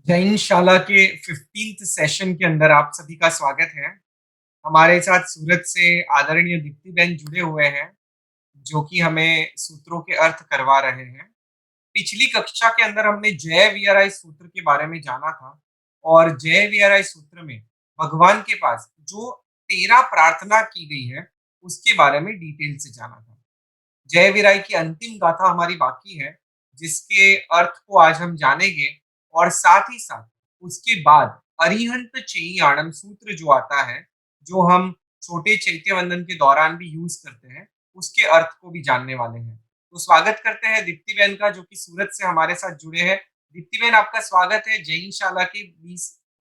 जैन शाला के 15th session के अंदर आप सभी का स्वागत है। हमारे साथ सूरत से आदरणीय दीप्ति बहन जुड़े हुए हैं, जो कि हमें सूत्रों के अर्थ करवा रहे हैं। पिछली कक्षा के अंदर हमने जय वीआरआई सूत्र के बारे में जाना था और जय वीआरआई सूत्र में भगवान के पास जो 13 प्रार्थना की गई है, उसके बारे में डिटेल से जाना था। जय वीराई की अंतिम गाथा हमारी बाकी है, जिसके अर्थ को आज हम जानेंगे और साथ ही साथ उसके बाद अरिहंत चेई आनंद सूत्र जो आता है, जो हम छोटे चैत्य वंदन के दौरान भी यूज करते हैं, उसके अर्थ को भी जानने वाले हैं। तो स्वागत करते हैं दीप्ति बहन का, जो कि सूरत से हमारे साथ जुड़े हैं। दीप्ति बहन, आपका स्वागत है जैन शाला के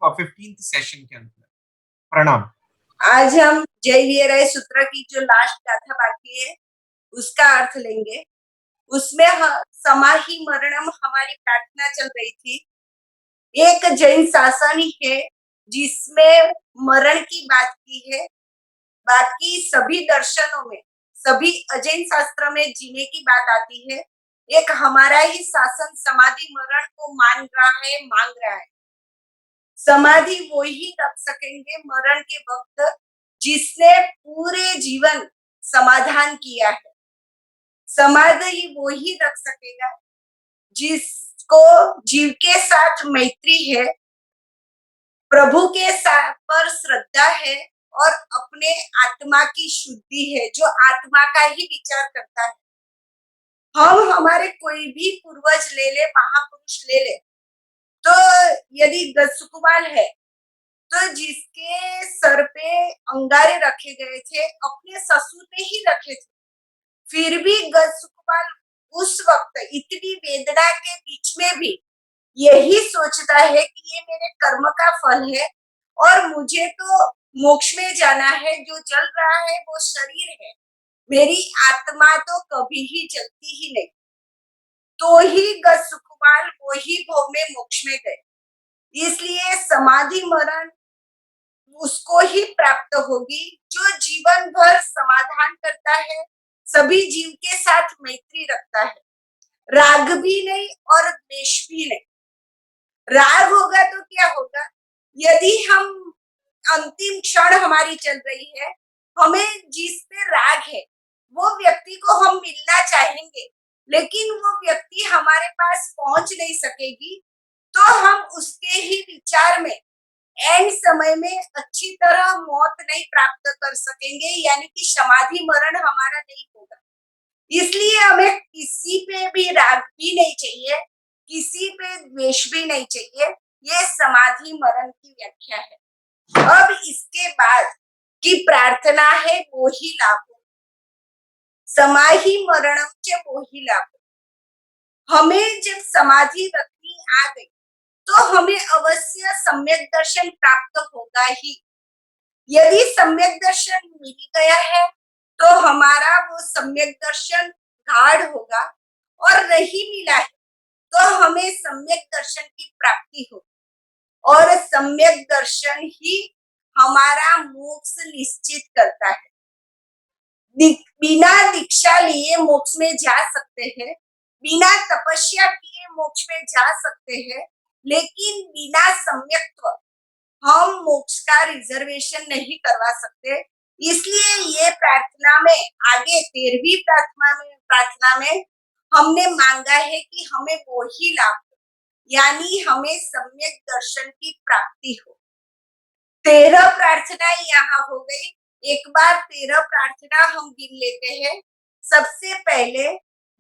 15th सेशन के अंदर। प्रणाम। आज हम जय वीराय सूत्र की जो लास्ट गाथा बाकी है उसका अर्थ लेंगे। उसमें समाहि मरणम हमारी प्रार्थना चल रही थी। एक जैन शासन ही है जिसमें मरण की बात की है। बाकी सभी दर्शनों में, सभी अजैन शास्त्र में जीने की बात आती है। एक हमारा ही शासन समाधि मरण को मान रहा है, मांग रहा है। समाधि वो ही रख सकेंगे मरण के वक्त जिसने पूरे जीवन समाधान किया है। समाधि वो ही रख सकेगा जिसको जीव के साथ मैत्री है, प्रभु के साथ पर श्रद्धा है और अपने आत्मा की शुद्धि है, जो आत्मा का ही विचार करता है। हम हमारे कोई भी पूर्वज ले ले, महापुरुष ले ले, तो यदि गजसुकबाल है तो जिसके सर पे अंगारे रखे गए थे अपने ससुर ने ही रखे थे, फिर भी गजसुकबाल उस वक्त इतनी वेदना के बीच में भी यही सोचता है कि ये मेरे कर्म का फल है और मुझे तो मोक्ष में जाना है। जो चल रहा है वो शरीर है, मेरी आत्मा तो कभी ही चलती ही नहीं। तो ही गजसुकबाल वो ही भोग में मोक्ष में गए। इसलिए समाधि मरण उसको ही प्राप्त होगी जो जीवन भर समाधान करता है, सभी जीव के साथ मैत्री रखता है, राग भी नहीं और द्वेष भी नहीं। राग होगा तो क्या होगा, यदि हम अंतिम क्षण हमारी चल रही है, हमें जिस पे राग है वो व्यक्ति को हम मिलना चाहेंगे, लेकिन वो व्यक्ति हमारे पास पहुंच नहीं सकेगी, तो हम उसके ही विचार में एंड समय में अच्छी तरह मौत नहीं प्राप्त कर सकेंगे, यानी कि समाधि मरण हमारा नहीं होगा। इसलिए हमें किसी पे भी राग भी नहीं चाहिए, किसी पे द्वेष भी नहीं चाहिए। ये समाधि मरण की व्याख्या है। अब इसके बाद की प्रार्थना है वो ही लाभो, समाहि मरणम च वो ही लाभो। हमें जब समाधि रखनी आ गई तो हमें अवश्य सम्यक दर्शन प्राप्त होगा ही। यदि सम्यक दर्शन मिल गया है तो हमारा वो सम्यक दर्शन गाढ़ होगा, और नहीं मिला है तो हमें सम्यक दर्शन की प्राप्ति होगी, और सम्यक दर्शन ही हमारा मोक्ष निश्चित करता है। बिना दीक्षा लिए मोक्ष में जा सकते हैं, बिना तपस्या किए मोक्ष में जा सकते हैं, लेकिन बिना सम्यक्त्व हम मोक्ष का रिजर्वेशन नहीं करवा सकते। इसलिए ये प्रार्थना में आगे 13वीं प्रार्थना में हमने मांगा है कि हमें वो ही लाभ हो, यानी हमें सम्यक दर्शन की प्राप्ति हो। 13 प्रार्थना यहाँ हो गई। एक बार 13 प्रार्थना हम गिन लेते हैं। सबसे पहले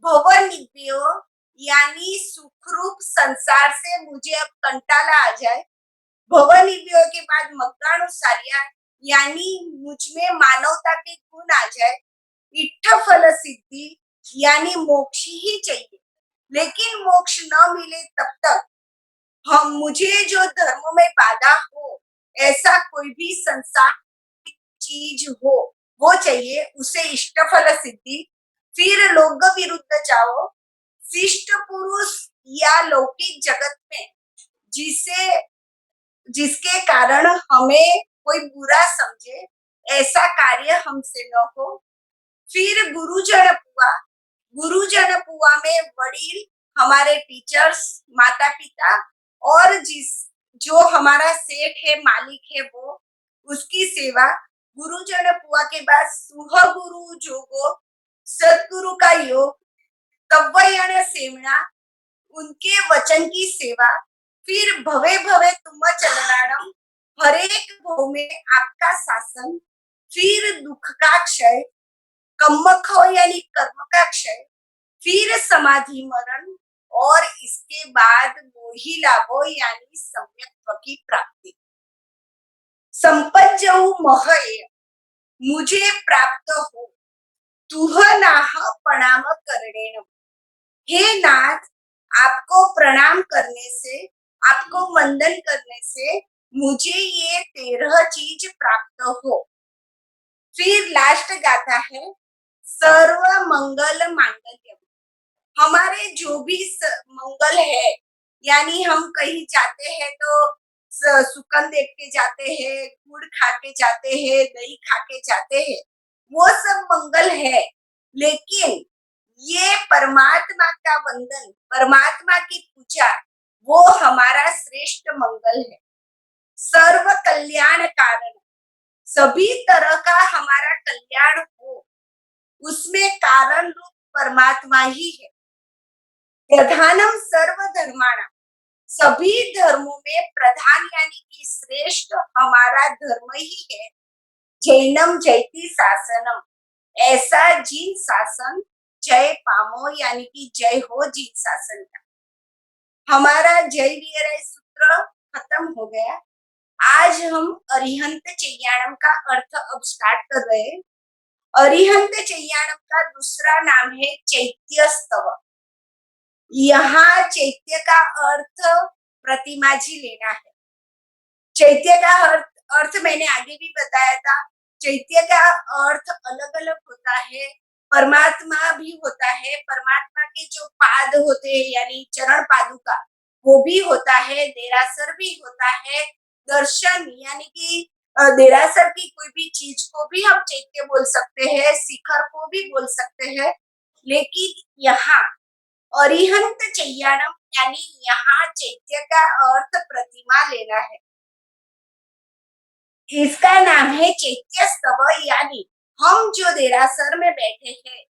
भवनिभ्यो, यानी सुखरूप संसार से मुझे अब कंटाला आ जाए। भवनिभ्यो के बाद मग्नानुसार्या, यानी मुझ में मानवता के गुण आ जाए। इट्ठ फल सिद्धि, यानी मोक्ष ही चाहिए, लेकिन मोक्ष न मिले तब तक हम मुझे जो धर्म में बाधा हो, ऐसा कोई भी संसार चीज हो वो चाहिए, उसे इष्ट फल सिद्धि। फिर लोक विरुद्ध जाओ, शिष्ट पुरुष या लौकिक जगत में जिसे जिसके कारण हमें कोई बुरा समझे, ऐसा कार्य हमसे न हो। फिर गुरुजन पुआ में वडील, हमारे टीचर्स, माता पिता और जो हमारा सेठ है, मालिक है, वो उसकी सेवा, गुरुजन पुआ के बाद सुह गुरु जोगो, सदगुरु का योग, तव्वयण सेवना, उनके वचन की सेवा, फिर भवे भवे तुम चलनाणम, हर एक भव में आपका शासन, फिर दुख का क्षय, कम्मखो यानी कर्म का क्षय, फिर समाधि मरण, और इसके बाद मोही लाभो यानी सम्यक्त्व की प्राप्ति। संपज्जहु महये, मुझे प्राप्त हो, तुह नाह प्रणाम करणेन। हे नाथ, आपको प्रणाम करने से, आपको वंदन करने से मुझे ये 13 चीज प्राप्त हो। फिर लास्ट गाथा है, सर्व मंगल मांगल्य, हमारे जो भी मंगल है, यानी हम कहीं जाते हैं तो सुकन देख के जाते हैं, गुड़ खा के जाते हैं, दही खा के जाते हैं, वो सब मंगल है। लेकिन ये परमात्मा का वंदन, परमात्मा की पूजा, वो हमारा श्रेष्ठ मंगल है। सर्व कल्याण कारण, सभी तरह का हमारा कल्याण हो, उसमें कारण रूप परमात्मा ही है। प्रधानम सर्व धर्माणा, सभी धर्मों में प्रधान यानी कि श्रेष्ठ हमारा धर्म ही है। जैनम जयति शासनम, ऐसा जिन शासन, जय पामो यानी कि जय हो जिन शासन का। हमारा जय विरय सूत्र खत्म हो गया। आज हम अरिहंत चैयाणम का अर्थ अब स्टार्ट कर रहे हैं। अरिहंत चैयाणम का दूसरा नाम है चैत्य स्तव। यहाँ चैत्य का अर्थ प्रतिमा जी लेना है। चैत्य का अर्थ मैंने आगे भी बताया था। चैत्य का अर्थ अलग अलग होता है। परमात्मा भी होता है, परमात्मा के जो पाद होते हैं यानी चरण पादुका, वो भी होता है। देरासर भी होता है। दर्शन यानी कि देरासर की कोई भी चीज को भी हम चैत्य बोल सकते हैं, शिखर को भी बोल सकते हैं। लेकिन यहाँ अरिहंत चैयाणम यानी यहाँ चैत्य का अर्थ प्रतिमा लेना है। इसका नाम है चैत्य स्तव, यानी हम जो देरासर में बैठे हैं,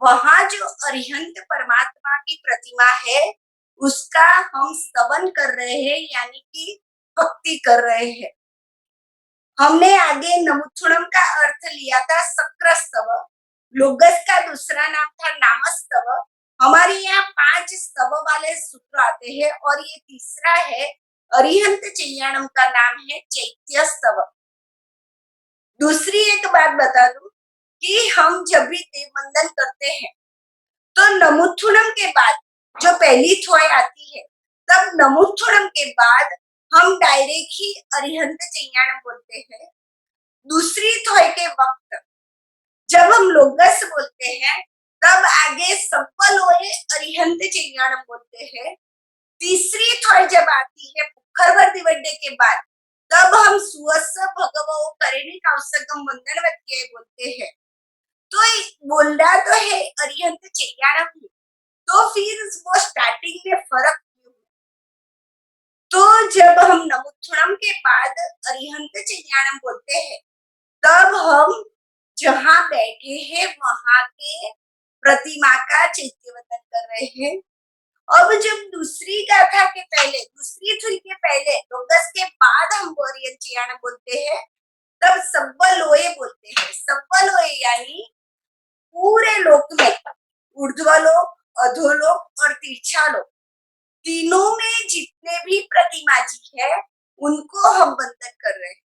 वहां जो अरिहंत परमात्मा की प्रतिमा है, उसका हम स्तवन कर रहे हैं, यानी कि भक्ति कर रहे हैं। हमने आगे नमुत्थुणम का अर्थ लिया था सक्र स्तव, लोगस का दूसरा नाम था नामस्तव। हमारे यहाँ 5 स्तव वाले सूत्र आते हैं और ये तीसरा है। अरिहंत चैयाणम का नाम है चैत्य स्तव। दूसरी एक बात बता दूं कि हम जब भी देव वंदन करते हैं तो नमुत्थुणम के बाद जो पहली थोय आती है, तब नमुत्थुणम के बाद हम डायरेक्ट ही अरिहंत चैयाणम बोलते हैं। दूसरी थोय के वक्त जब हम लोगस बोलते हैं, तब आगे सप्पलोए अरिहंत चैयाणम बोलते हैं। तीसरी थोय जब आती है पुखरवर दिवड्डे के बाद, तब हम सुवस्स भगवो करेणी कौसगम वंदनवत्य बोलते हैं। तो बोलना तो है अरिहंत चैयाणम ही, तो फिर वो स्टार्टिंग में फर्क क्यों? तो जब हम नमुत्थुणम के बाद अरिहंत चैयाणम बोलते हैं, तब हम जहाँ बैठे हैं वहां के प्रतिमा का चैत्यवंदन कर रहे हैं। अब जब दूसरी गाथा के पहले, दूसरी थुई के पहले, लोगस के बाद हम अरिहंत चैयाणम बोलते हैं, तब सब्बलोए बोलते हैं। सब्बलोए यानी पूरे लोक में, ऊर्ध्वलोक, अधोलोक और तिरछालोक, तीनों में जितने भी प्रतिमा जी है, उनको हम वंदन कर रहे हैं।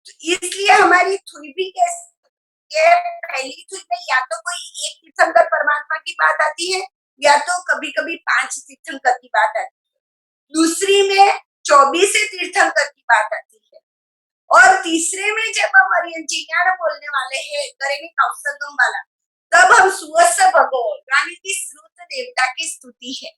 तो इसलिए हमारी थुई भी कैसे, पहली थुई में या तो कोई एक तीर्थंकर परमात्मा की बात आती है, या तो कभी कभी 5 तीर्थंकर की बात आती है। दूसरी में 24 तीर्थंकर की बात आती है। और तीसरे में जब हम अरिहंत चैयाणम बोलने वाले हैं, करेंगे कौसगम वाला, तब हम सुवस्स भगो यानी कि श्रुत देवता की स्तुति है।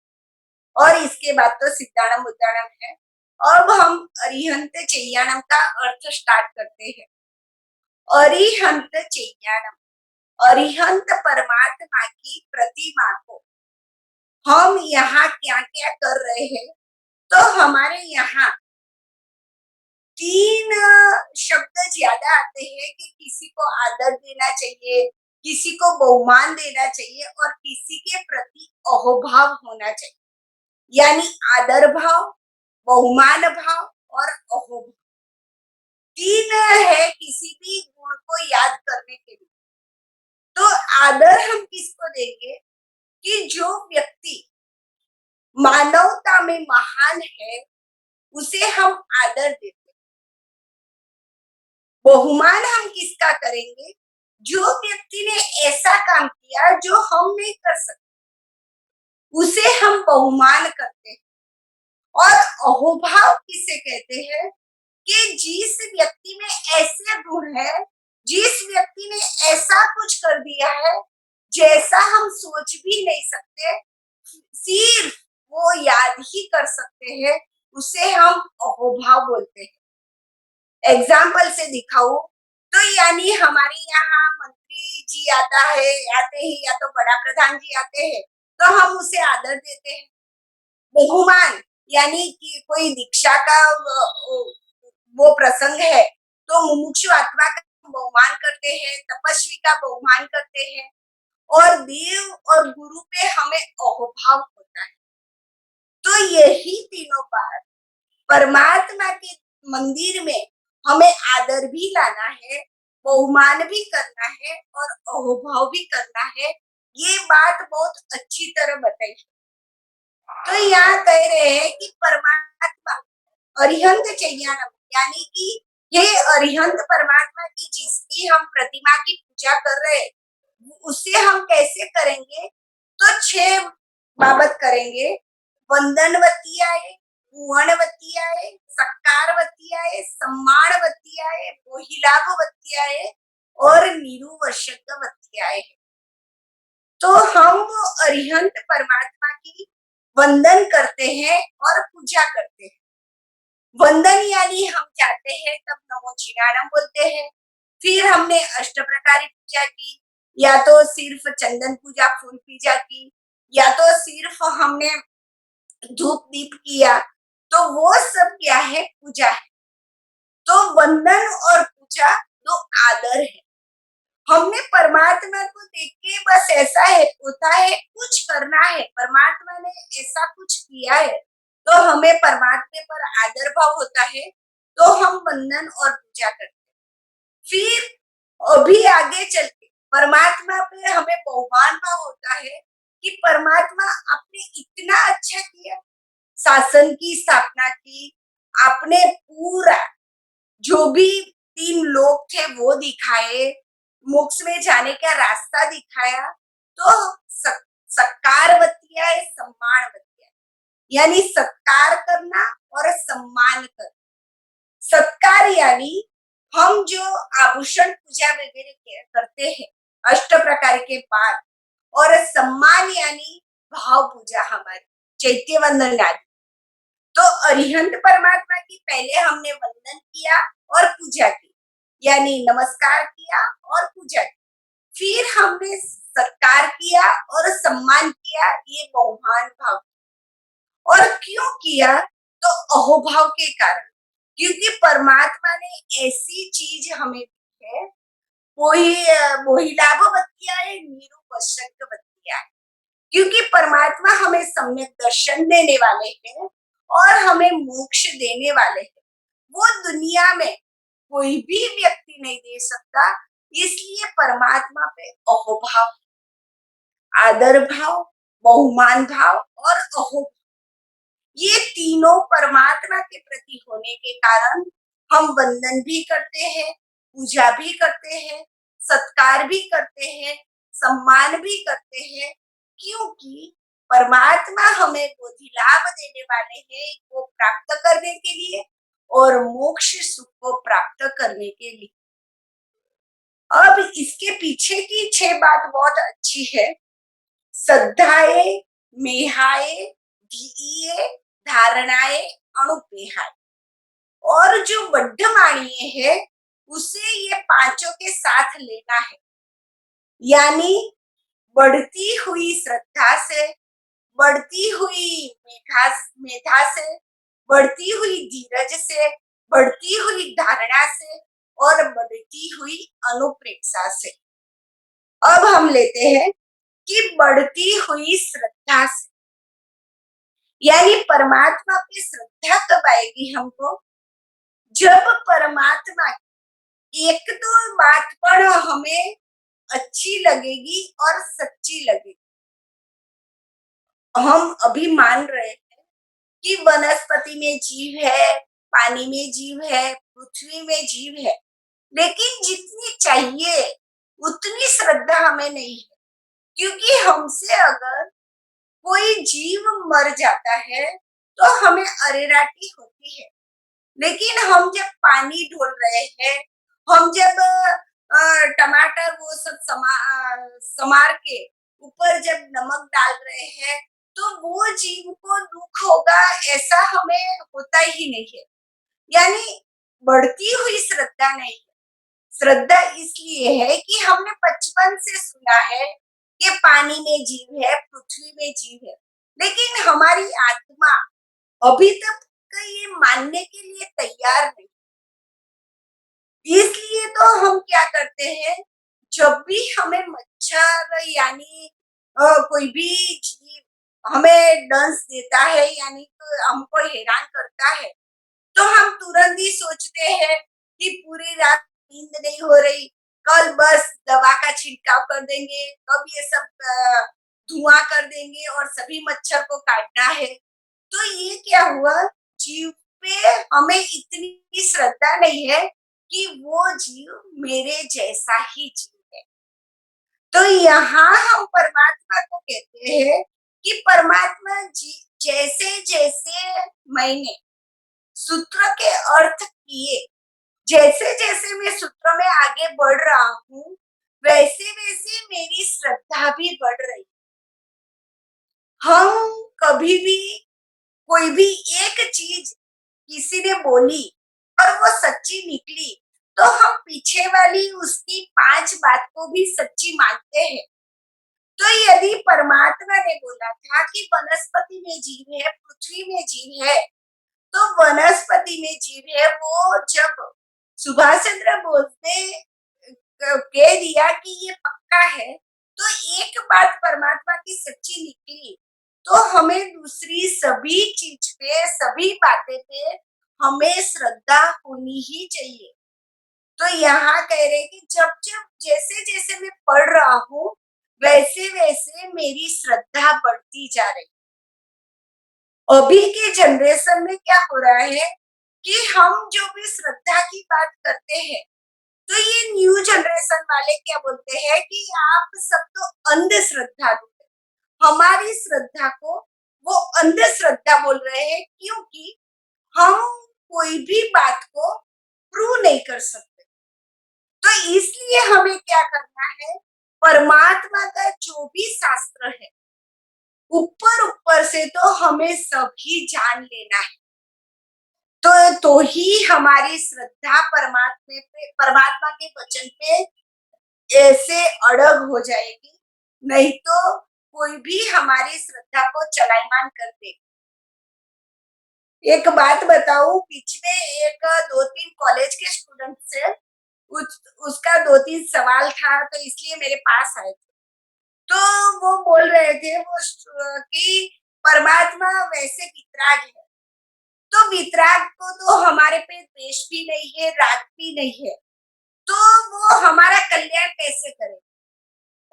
और इसके बाद तो सिद्धाणम उद्दाणम है। अब हम अरिहंत चैयाणम का अर्थ स्टार्ट करते हैं। अरिहंत चैयाणम, अरिहंत परमात्मा की प्रतिमा को हम यहाँ क्या क्या कर रहे हैं, तो तो हमारे यहाँ 3 शब्द ज्यादा आते हैं कि किसी को आदर देना चाहिए, किसी को बहुमान देना चाहिए और किसी के प्रति अहोभाव होना चाहिए। यानी आदर भाव, बहुमान भाव और अहोभाव। 3 है किसी भी गुण को याद करने के लिए। तो आदर हम किसको देंगे कि जो व्यक्ति मानवता में महान है, उसे हम आदर देते हैं। बहुमान हम किसका करेंगे? जो व्यक्ति ने ऐसा काम किया जो हम नहीं कर सकते, उसे हम बहुमान करते हैं। और अहोभाव किसे कहते हैं? कि जिस व्यक्ति में ऐसे गुण है, जिस व्यक्ति ने ऐसा कुछ कर दिया है जैसा हम सोच भी नहीं सकते, सिर्फ वो याद ही कर सकते हैं, उसे हम अहोभाव बोलते हैं। एग्जाम्पल से दिखाऊं तो यानी हमारे यहाँ मंत्री जी आता है, आते ही या तो बड़ा प्रधान जी आते हैं, तो हम उसे आदर देते हैं। बहुमान यानी कि कोई दीक्षा का वो प्रसंग है, तो मुमुक्षु आत्मा का बहुमान करते हैं, तपस्वी का बहुमान करते हैं। और देव और गुरु पे हमें अहोभाव होता है। तो यही तीनों बात परमात्मा के मंदिर में हमें आदर भी लाना है, बहुमान भी करना है और अहोभाव भी करना है। ये बात बहुत अच्छी तरह बताई। तो यहाँ कह रहे हैं कि परमात्मा अरिहंत चैयानम, यानी कि ये अरिहंत परमात्मा की जिसकी हम प्रतिमा की पूजा कर रहे हैं, उसे हम कैसे करेंगे? तो 6 बाबत करेंगे। वंदनवतियाए, कुवणवतियाए, सत्कारवतियाए, सम्मानवतियाए, मोहिलाभवतियाए और निरुवशकवतियाए। तो हम वो अरिहंत परमात्मा की वंदन करते हैं और पूजा करते हैं। वंदन यानी हम जाते हैं तब नमो चिराणम बोलते हैं। फिर हमने अष्ट प्रकारी पूजा की, या तो सिर्फ चंदन पूजा, फूल पूजा की, या तो सिर्फ हमने धूप दीप किया, तो वो सब क्या है? पूजा है। तो वंदन और पूजा दो आदर है। हमने परमात्मा को देख के बस ऐसा है होता है, कुछ करना है, परमात्मा ने ऐसा कुछ किया है तो हमें परमात्मा पर आदर भाव होता है, तो हम वंदन और पूजा करते हैं। फिर अभी आगे चल के परमात्मा पे हमें बहुमान भाव होता है कि परमात्मा आपने इतना अच्छा किया, शासन की स्थापना की, आपने पूरा जो भी 3 लोग थे वो दिखाए, मोक्ष में जाने का रास्ता दिखाया। तो सत्कारवतिया है, सम्मानवतिया, यानी सत्कार करना और सम्मान करना। सत्कार यानी हम जो आभूषण पूजा वगैरह करते हैं अष्ट प्रकार के बाद, और सम्मान यानी भाव पूजा हमारी चैत्य वंदन आदि। तो अरिहंत परमात्मा की पहले हमने वंदन किया और पूजा की, यानी नमस्कार किया और पूजा की। फिर हमने सत्कार किया और सम्मान किया, ये बहुमान भाव। और क्यों किया? तो अहोभाव के कारण, क्योंकि परमात्मा ने ऐसी चीज हमें दी है, मोहिलाभवतिया है, निरुपशक्तवतिया है। क्योंकि परमात्मा हमें सम्यक दर्शन देने वाले हैं और हमें मोक्ष देने वाले हैं। वो दुनिया में कोई भी व्यक्ति नहीं दे सकता, इसलिए परमात्मा पे अहोभाव, आदर भाव, बहुमान भाव और अहोभाव, ये तीनों परमात्मा के प्रति होने के कारण हम वंदन भी करते हैं, पूजा भी करते हैं, सत्कार भी करते हैं, सम्मान भी करते हैं। क्योंकि परमात्मा हमें बोधि लाभ देने वाले हैं, वो प्राप्त करने के लिए और मोक्ष सुख को प्राप्त करने के लिए। अब इसके पीछे की 6 बात बहुत अच्छी है। श्रद्धाए, मेहाए, धीये, धारणाए, अणुपेहाए। और जो बड्ढमाणीय है उसे ये पांचों के साथ लेना है, यानी बढ़ती हुई श्रद्धा से, बढ़ती हुई मेधा से, बढ़ती हुई धीरज से, बढ़ती हुई धारणा से और बढ़ती हुई अनुप्रेक्षा से। अब हम लेते हैं कि बढ़ती हुई श्रद्धा से, यानी परमात्मा पे श्रद्धा कब आएगी हमको? जब परमात्मा की एक तो बात पर हमें अच्छी लगेगी और सच्ची लगेगी। हम अभी मान रहे हैं कि वनस्पति में जीव है, पानी में जीव है, पृथ्वी में जीव है, लेकिन जितनी चाहिए उतनी श्रद्धा हमें नहीं है, क्योंकि हमसे अगर कोई जीव मर जाता है तो हमें अरेराटी होती है। लेकिन हम जब पानी ढोल रहे हैं, हम जब टमाटर वो सब समार के ऊपर जब नमक डाल रहे हैं, तो वो जीव को दुख होगा ऐसा हमें होता ही नहीं है। यानी बढ़ती हुई श्रद्धा नहीं है। श्रद्धा इसलिए है कि हमने बचपन से सुना है कि पानी में जीव है, पृथ्वी में जीव है, लेकिन हमारी आत्मा अभी तक ये मानने के लिए तैयार नहीं। इसलिए तो हम क्या करते हैं, जब भी हमें मच्छर यानी कोई भी जीव हमें डंस देता है यानी हमको हैरान करता है, तो हम तुरंत ही सोचते हैं कि पूरी रात नींद नहीं हो रही, कल बस दवा का छिड़काव कर देंगे, कब ये सब धुआं कर देंगे और सभी मच्छर को काटना है। तो ये क्या हुआ, जीव पे हमें इतनी श्रद्धा नहीं है कि वो जीव मेरे जैसा ही जीव है। तो यहाँ हम परमात्मा को कहते हैं कि परमात्मा जी जैसे जैसे मैंने सूत्र के अर्थ किए, जैसे जैसे मैं सूत्र में आगे बढ़ रहा हूँ, वैसे वैसे मेरी श्रद्धा भी बढ़ रही। हम कभी भी कोई भी एक चीज किसी ने बोली और वो सच्ची निकली, तो हम पीछे वाली उसकी 5 बात को भी सच्ची मानते हैं। तो यदि परमात्मा ने बोला था कि वनस्पति में जीव है, पृथ्वी में जीव है, तो वनस्पति में जीव है, वो जब सुभाष चंद्र बोस ने कह दिया कि ये पक्का है, तो एक बात परमात्मा की सच्ची निकली, तो हमें दूसरी सभी चीज पे, सभी बातें पे हमें श्रद्धा होनी ही चाहिए। तो यहाँ कह रहे कि जब जब जैसे जैसे मैं पढ़ रहा हूँ, वैसे वैसे मेरी श्रद्धा बढ़ती जा रही। अभी के जनरेशन में क्या हो रहा है कि हम जो भी श्रद्धा की बात करते हैं, तो ये न्यू जनरेशन वाले क्या बोलते हैं कि आप सब तो अंधश्रद्धालु हैं। हमारी श्रद्धा को वो अंधश्रद्धा बोल रहे हैं, क्योंकि हम कोई भी बात को प्रूव नहीं कर सकते। तो इसलिए हमें क्या करना है, परमात्मा का जो भी शास्त्र है, ऊपर ऊपर से तो हमें सभी जान लेना है। तो ही हमारी श्रद्धा परमात्मा के वचन पे ऐसे अड़ग हो जाएगी, नहीं तो कोई भी हमारी श्रद्धा को चलायमान कर दे। एक बात बताऊं, बीच में एक 2-3 कॉलेज के स्टूडेंट से उसका 2-3 सवाल था, तो इसलिए मेरे पास आए थे। तो वो बोल रहे थे कि परमात्मा वैसे वितराग है, तो वितराग को तो हमारे पे द्वेष भी नहीं है, राग भी नहीं है, तो वो हमारा कल्याण कैसे करे?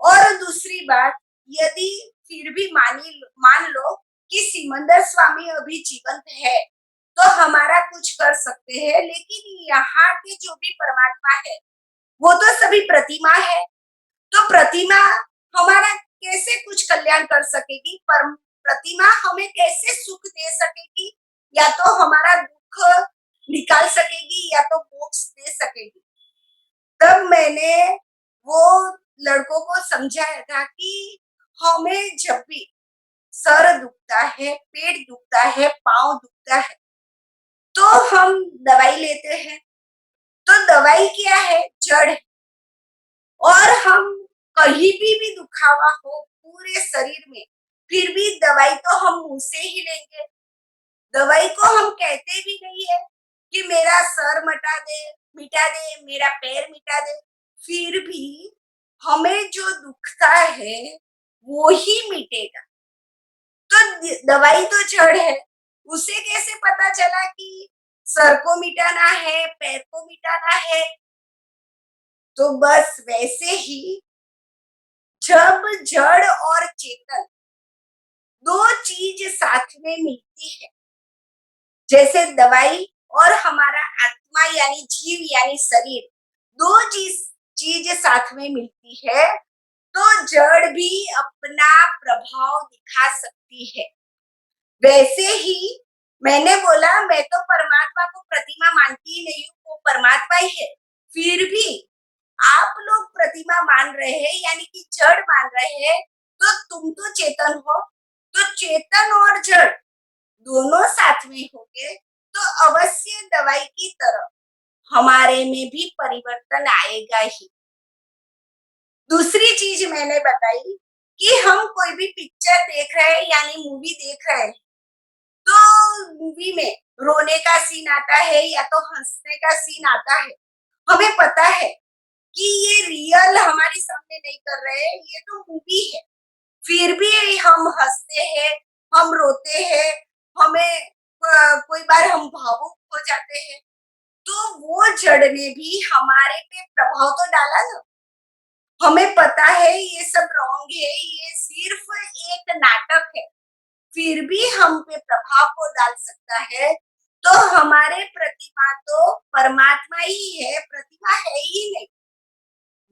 और दूसरी बात, यदि फिर भी मान लो कि सिमंदर स्वामी अभी जीवंत है, तो हमारा कुछ कर सकते हैं, लेकिन यहाँ के जो भी परमात्मा है, वो तो सभी प्रतिमा है। तो प्रतिमा हमारा कैसे कुछ कल्याण कर सकेगी? पर प्रतिमा हमें कैसे सुख दे सकेगी? या तो हमारा दुख निकाल सकेगी या तो मोक्ष दे सकेगी। तब मैंने वो लड़कों को समझाया था कि हमें जब भी सर दुखता है, पेट दुखता है, पाँव दुखता है, तो हम दवाई लेते हैं। तो दवाई क्या है? जड़ है। और हम कहीं भी दुखावा हो पूरे शरीर में, फिर भी दवाई तो हम मुंह से ही लेंगे। दवाई को हम कहते भी नहीं है कि मेरा सर मिटा दे, मेरा पैर मिटा दे, फिर भी हमें जो दुखता है वो ही मिटेगा। तो दवाई तो जड़ है, उसे कैसे पता चला कि सर को मिटाना है, पैर को मिटाना है? तो बस वैसे ही जब जड़ और चेतन दो चीज साथ में मिलती है, जैसे दवाई और हमारा आत्मा यानी जीव यानी शरीर, दो चीज चीज साथ में मिलती है, तो जड़ भी अपना प्रभाव दिखा सकती है। वैसे ही मैंने बोला मैं तो परमात्मा को प्रतिमा मानती ही नहीं हूँ, वो परमात्मा ही है। फिर भी आप लोग प्रतिमा मान रहे हैं यानी कि जड़ मान रहे हैं, तो तुम तो चेतन हो, तो चेतन और जड़ दोनों साथ में होंगे तो अवश्य दवाई की तरह हमारे में भी परिवर्तन आएगा ही। दूसरी चीज मैंने बताई कि हम कोई भी पिक्चर देख रहे हैं यानी मूवी देख रहे हैं, तो मूवी में रोने का सीन आता है या तो हंसने का सीन आता है, हमें पता है कि ये रियल हमारे सामने नहीं कर रहे हैं, ये तो मूवी है। फिर भी हम हंसते हैं, हम रोते हैं, हमें कोई बार हम भावुक हो जाते हैं, तो वो जड़ ने भी हमारे पे प्रभाव तो डाला ना। हमें पता है ये सब रॉन्ग है, ये सिर्फ एक नाटक है, फिर भी हम पे प्रभाव को डाल सकता है। तो हमारे प्रतिमा तो परमात्मा ही है, प्रतिमा है ही नहीं।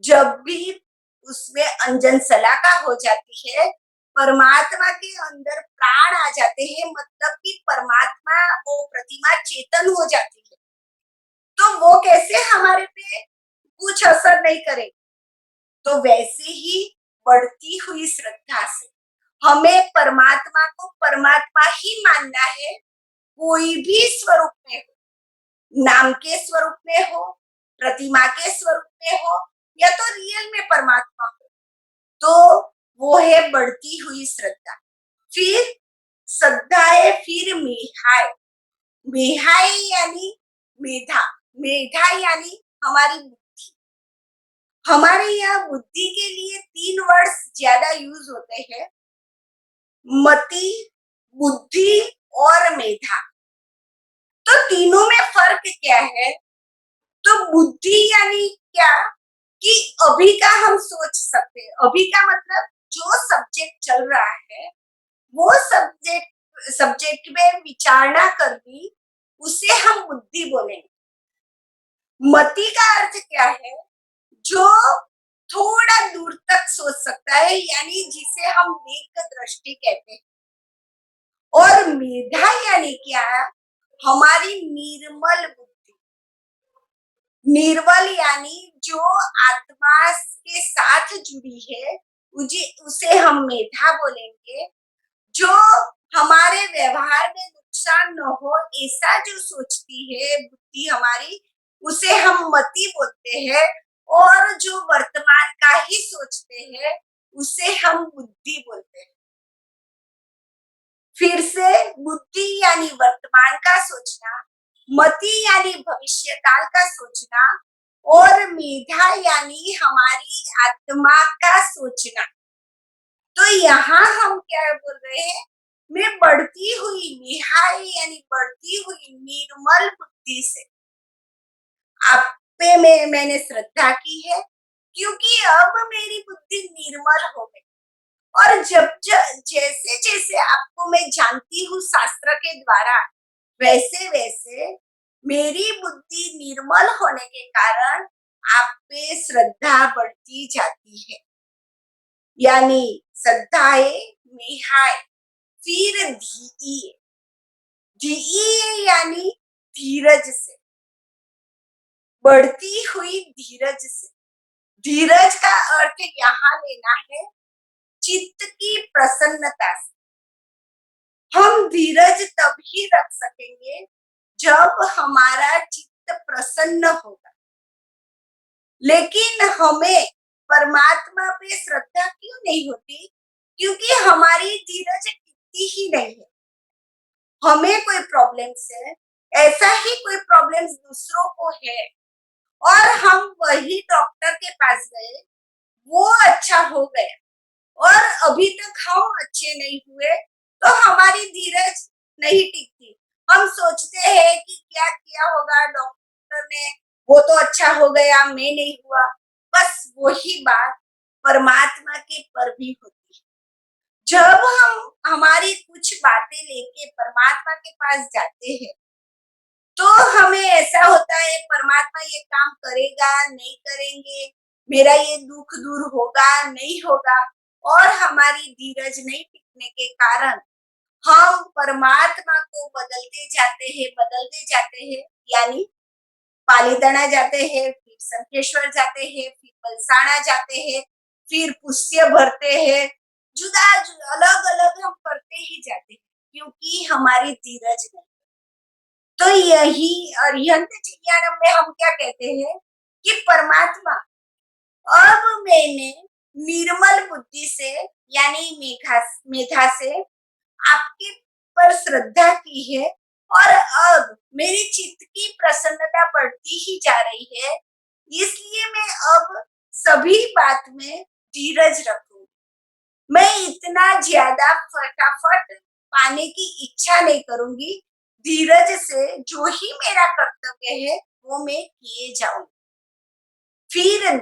जब भी उसमें अंजन सलाका हो जाती है, परमात्मा के अंदर प्राण आ जाते हैं, मतलब कि परमात्मा वो प्रतिमा चेतन हो जाती है, तो वो कैसे हमारे पे कुछ असर नहीं करे। तो वैसे ही बढ़ती हुई श्रद्धा से हमें परमात्मा को परमात्मा ही मानना है, कोई भी स्वरूप में हो, नाम के स्वरूप में हो, प्रतिमा के स्वरूप में हो, या तो रियल में परमात्मा हो, तो वो है बढ़ती हुई श्रद्धा। फिर श्रद्धा है, फिर मेहाय। मेहाय यानी मेधा, मेधा यानी हमारी बुद्धि। हमारे यहाँ बुद्धि के लिए 3 वर्ड्स ज्यादा यूज होते हैं, मति, बुद्धि और मेधा। तो तीनों में फर्क क्या है? तो बुद्धि यानी क्या कि अभी का हम सोच सकते हैं, अभी का मतलब जो सब्जेक्ट चल रहा है वो सब्जेक्ट में विचारणा करनी, उसे हम बुद्धि बोलेंगे। मति का अर्थ क्या है? जो थोड़ा दूर तक सोच सकता है यानी जिसे हम दीर्घ दृष्टि कहते हैं। और मेधा यानी क्या? हमारी निर्मल बुद्धि। निर्मल यानी जो आत्मा के साथ जुड़ी है, उसे हम मेधा बोलेंगे। जो हमारे व्यवहार में नुकसान न हो ऐसा जो सोचती है बुद्धि हमारी, उसे हम मति बोलते हैं। और जो वर्तमान का ही सोचते हैं उसे हम बुद्धि बोलते हैं। फिर से बुद्धि यानी वर्तमान का सोचना, मति यानी भविष्य काल का सोचना, और मेधा यानी हमारी आत्मा का सोचना। तो यहाँ हम क्या बोल रहे हैं? मैं बढ़ती हुई निहाय यानी बढ़ती हुई निर्मल बुद्धि से आप पे मैंने श्रद्धा की है, क्योंकि अब मेरी बुद्धि निर्मल हो गई। और जैसे जैसे आपको मैं जानती हूँ शास्त्र के द्वारा, वैसे वैसे मेरी बुद्धि निर्मल होने के कारण आप पे श्रद्धा बढ़ती जाती है। यानी श्रद्धाए मेहाय, फिर धीये। धीये यानी धीरज से, बढ़ती हुई धीरज से। धीरज का अर्थ यहाँ लेना है चित्त की प्रसन्नता से। हम धीरज तभी रख सकेंगे जब हमारा चित्त प्रसन्न होगा। लेकिन हमें परमात्मा पे श्रद्धा क्यों नहीं होती? क्योंकि हमारी धीरज टिकती ही नहीं है। हमें कोई प्रॉब्लम्स है, ऐसा ही कोई प्रॉब्लम्स दूसरों को है और हम वही डॉक्टर के पास गए, वो अच्छा हो गया और अभी तक हम अच्छे नहीं हुए, तो हमारी धीरज नहीं टिकती। हम सोचते हैं कि क्या किया होगा डॉक्टर ने, वो तो अच्छा हो गया, मैं नहीं हुआ। बस वही बात परमात्मा के पर भी होती है। जब हम हमारी कुछ बातें लेके परमात्मा के पास जाते हैं, तो हमें ऐसा होता है परमात्मा ये काम करेगा, नहीं करेंगे, मेरा ये दुख दूर होगा, नहीं होगा और हमारी धीरज नहीं टिकने के कारण हम परमात्मा को बदलते जाते हैं, यानी पालीताना जाते हैं, फिर संकेश्वर जाते हैं, फिर पलसाना जाते हैं, फिर पुष्य भरते हैं, जुदा अलग अलग हम करते ही जाते हैं क्योंकि हमारी धीरज नहीं। तो यही अरिहंत चिज्ञानम में हम क्या कहते हैं कि परमात्मा, अब मैंने निर्मल बुद्धि से यानी मेधा से आपके पर श्रद्धा की है और अब मेरी चित्त की प्रसन्नता बढ़ती ही जा रही है, इसलिए मैं अब सभी बात में धीरज रखूंगी। मैं इतना ज्यादा फटाफट पाने की इच्छा नहीं करूंगी, धीरज से जो ही मेरा कर्तव्य है वो मैं किए जाऊंगी। फिर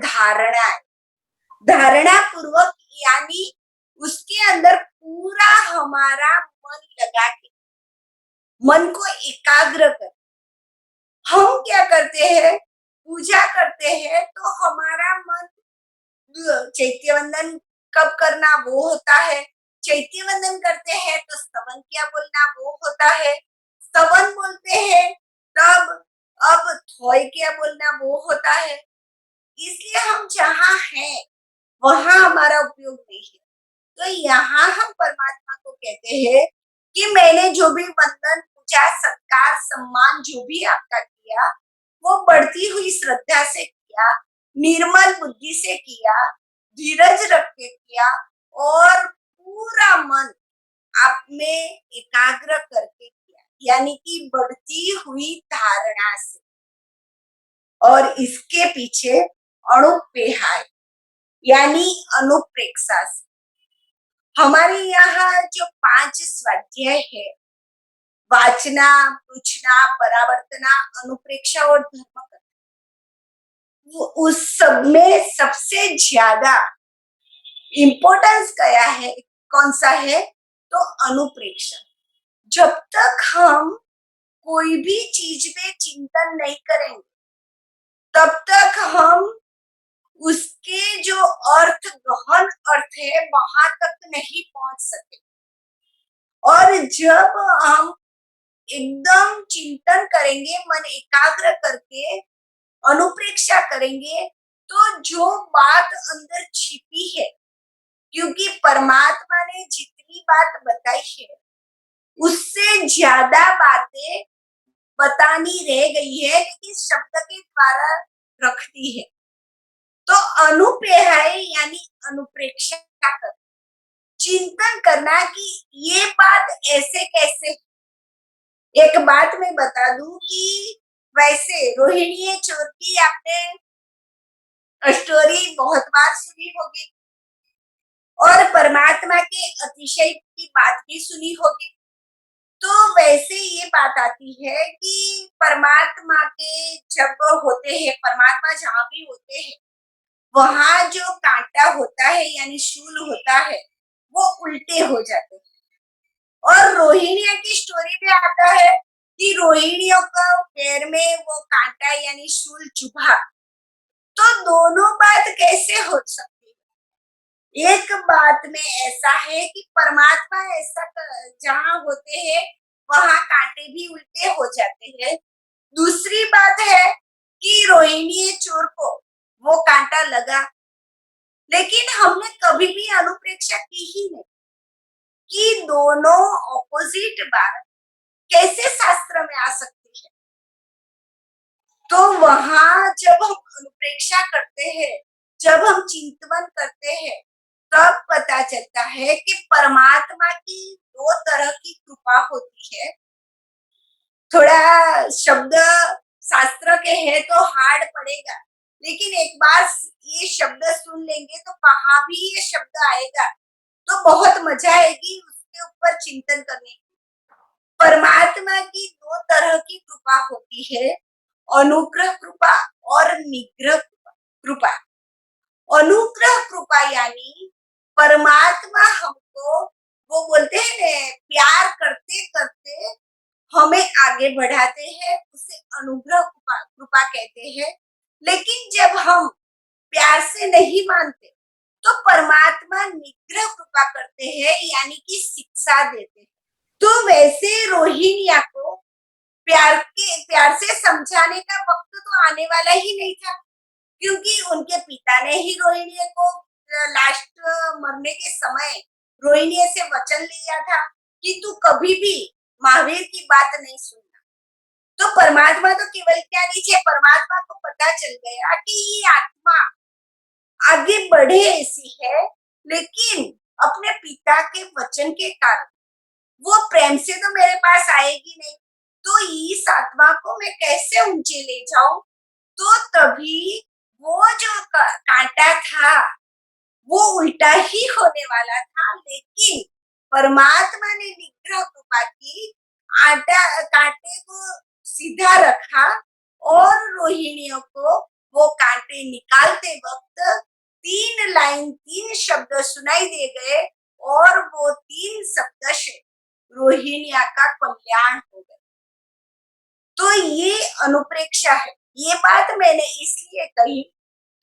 धारणा पूर्वक यानी उसके अंदर पूरा हमारा मन लगा के मन को एकाग्र कर, हम क्या करते हैं, पूजा करते हैं तो हमारा मन चैत्य वंदन कब करना वो होता है, चैत्य वंदन करते हैं तो स्तवन क्या बोलना वो होता है, स्तवन बोलते हैं तब अब थोय क्या बोलना वो होता है। इसलिए हम जहाँ हैं वहां हमारा उपयोग नहीं है। तो यहाँ हम परमात्मा को कहते हैं कि मैंने जो भी वंदन पूजा सत्कार सम्मान जो भी आपका किया वो बढ़ती हुई श्रद्धा से किया, निर्मल बुद्धि से किया, धीरज रख के किया और पूरा मन आप में एकाग्र करके किया, यानी कि बढ़ती हुई धारणा से। और इसके पीछे अणुपेहाय यानी अनुप्रेक्षा से। हमारे यहाँ जो 5 स्वाध्याय है, वाचना, पूछना, परावर्तना, अनुप्रेक्षा और धर्म, उस सब में सबसे ज्यादा इम्पोर्टेंस क्या है, कौन सा है, तो अनुप्रेक्षा। जब तक हम कोई भी चीज में चिंतन नहीं करेंगे तब तक हम उसके जो गहन अर्थ है वहां तक नहीं पहुंच सके। और जब हम एकदम चिंतन करेंगे, मन एकाग्र करके अनुप्रेक्षा करेंगे, तो जो बात अंदर छिपी है, क्योंकि परमात्मा ने जितनी बात बताई है उससे ज्यादा बातें बतानी रह गई है, लेकिन शब्द के द्वारा रखती है। तो अनुपेहाय यानी अनुप्रेक्षा कर चिंतन करना कि ये बात ऐसे कैसे। एक बात मैं बता दूं कि वैसे रोहिणी चोर की आपने स्टोरी बहुत बार सुनी होगी और परमात्मा के अतिशय की बात भी सुनी होगी। तो वैसे ये बात आती है कि परमात्मा के जब होते हैं, परमात्मा जहाँ भी होते हैं वहां जो कांटा होता है यानी शूल होता है वो उल्टे हो जाते हैं। और रोहिणियों की स्टोरी में आता है कि रोहिणियों का पैर में वो कांटा यानी शूल चुभा, तो दोनों बात कैसे हो सकती है। एक बात में ऐसा है कि परमात्मा ऐसा जहाँ होते हैं वहां कांटे भी उल्टे हो जाते हैं। दूसरी बात है कि रोहिणी चोर को वो कांटा लगा, लेकिन हमने कभी भी अनुप्रेक्षा की ही नहीं कि दोनों ऑपोजिट बात कैसे शास्त्र में आ सकती है। तो वहां जब हम अनुप्रेक्षा करते हैं, जब हम चिंतन करते हैं, तब पता चलता है कि परमात्मा की दो तरह की कृपा होती है। थोड़ा शब्द शास्त्र के है तो हार्ड पड़ेगा, लेकिन एक बार ये शब्द सुन लेंगे तो कहाँ भी ये शब्द आएगा तो बहुत मजा आएगी उसके ऊपर चिंतन करने की। परमात्मा की दो तरह की कृपा होती है, अनुग्रह कृपा और निग्रह कृपा। अनुग्रह कृपा यानी परमात्मा हमको, वो बोलते हैं ना, प्यार करते करते हमें आगे बढ़ाते हैं, उसे अनुग्रह कृपा कृपा कहते हैं। लेकिन जब हम प्यार से नहीं मानते तो परमात्मा निग्रह कृपा करते हैं, यानी कि शिक्षा देते हैं। तो वैसे रोहिणिया को प्यार से समझाने का वक्त तो आने वाला ही नहीं था, क्योंकि उनके पिता ने ही रोहिणी को लास्ट मरने के समय रोहिणी से वचन लिया था कि तू कभी भी महावीर की बात नहीं सुनना। तो परमात्मा तो केवल क्या नीचे, परमात्मा को पता चल गया कि ये आत्मा आगे बढ़े ऐसी है, लेकिन अपने पिता के वचन के कारण वो प्रेम से तो मेरे पास आएगी नहीं, तो इस आत्मा को मैं कैसे ऊंचे ले जाऊं। तो तभी वो जो कांटा था वो उल्टा ही होने वाला था, लेकिन परमात्मा ने निग्रह कृपा की, आटा कांटे को सीधा रखा और रोहिणियों को वो कांटे निकालते वक्त तीन लाइन, तीन शब्द सुनाई दे गए और वो तीन शब्द से रोहिणिया का कल्याण हो गया। तो ये अनुप्रेक्षा है। ये बात मैंने इसलिए कही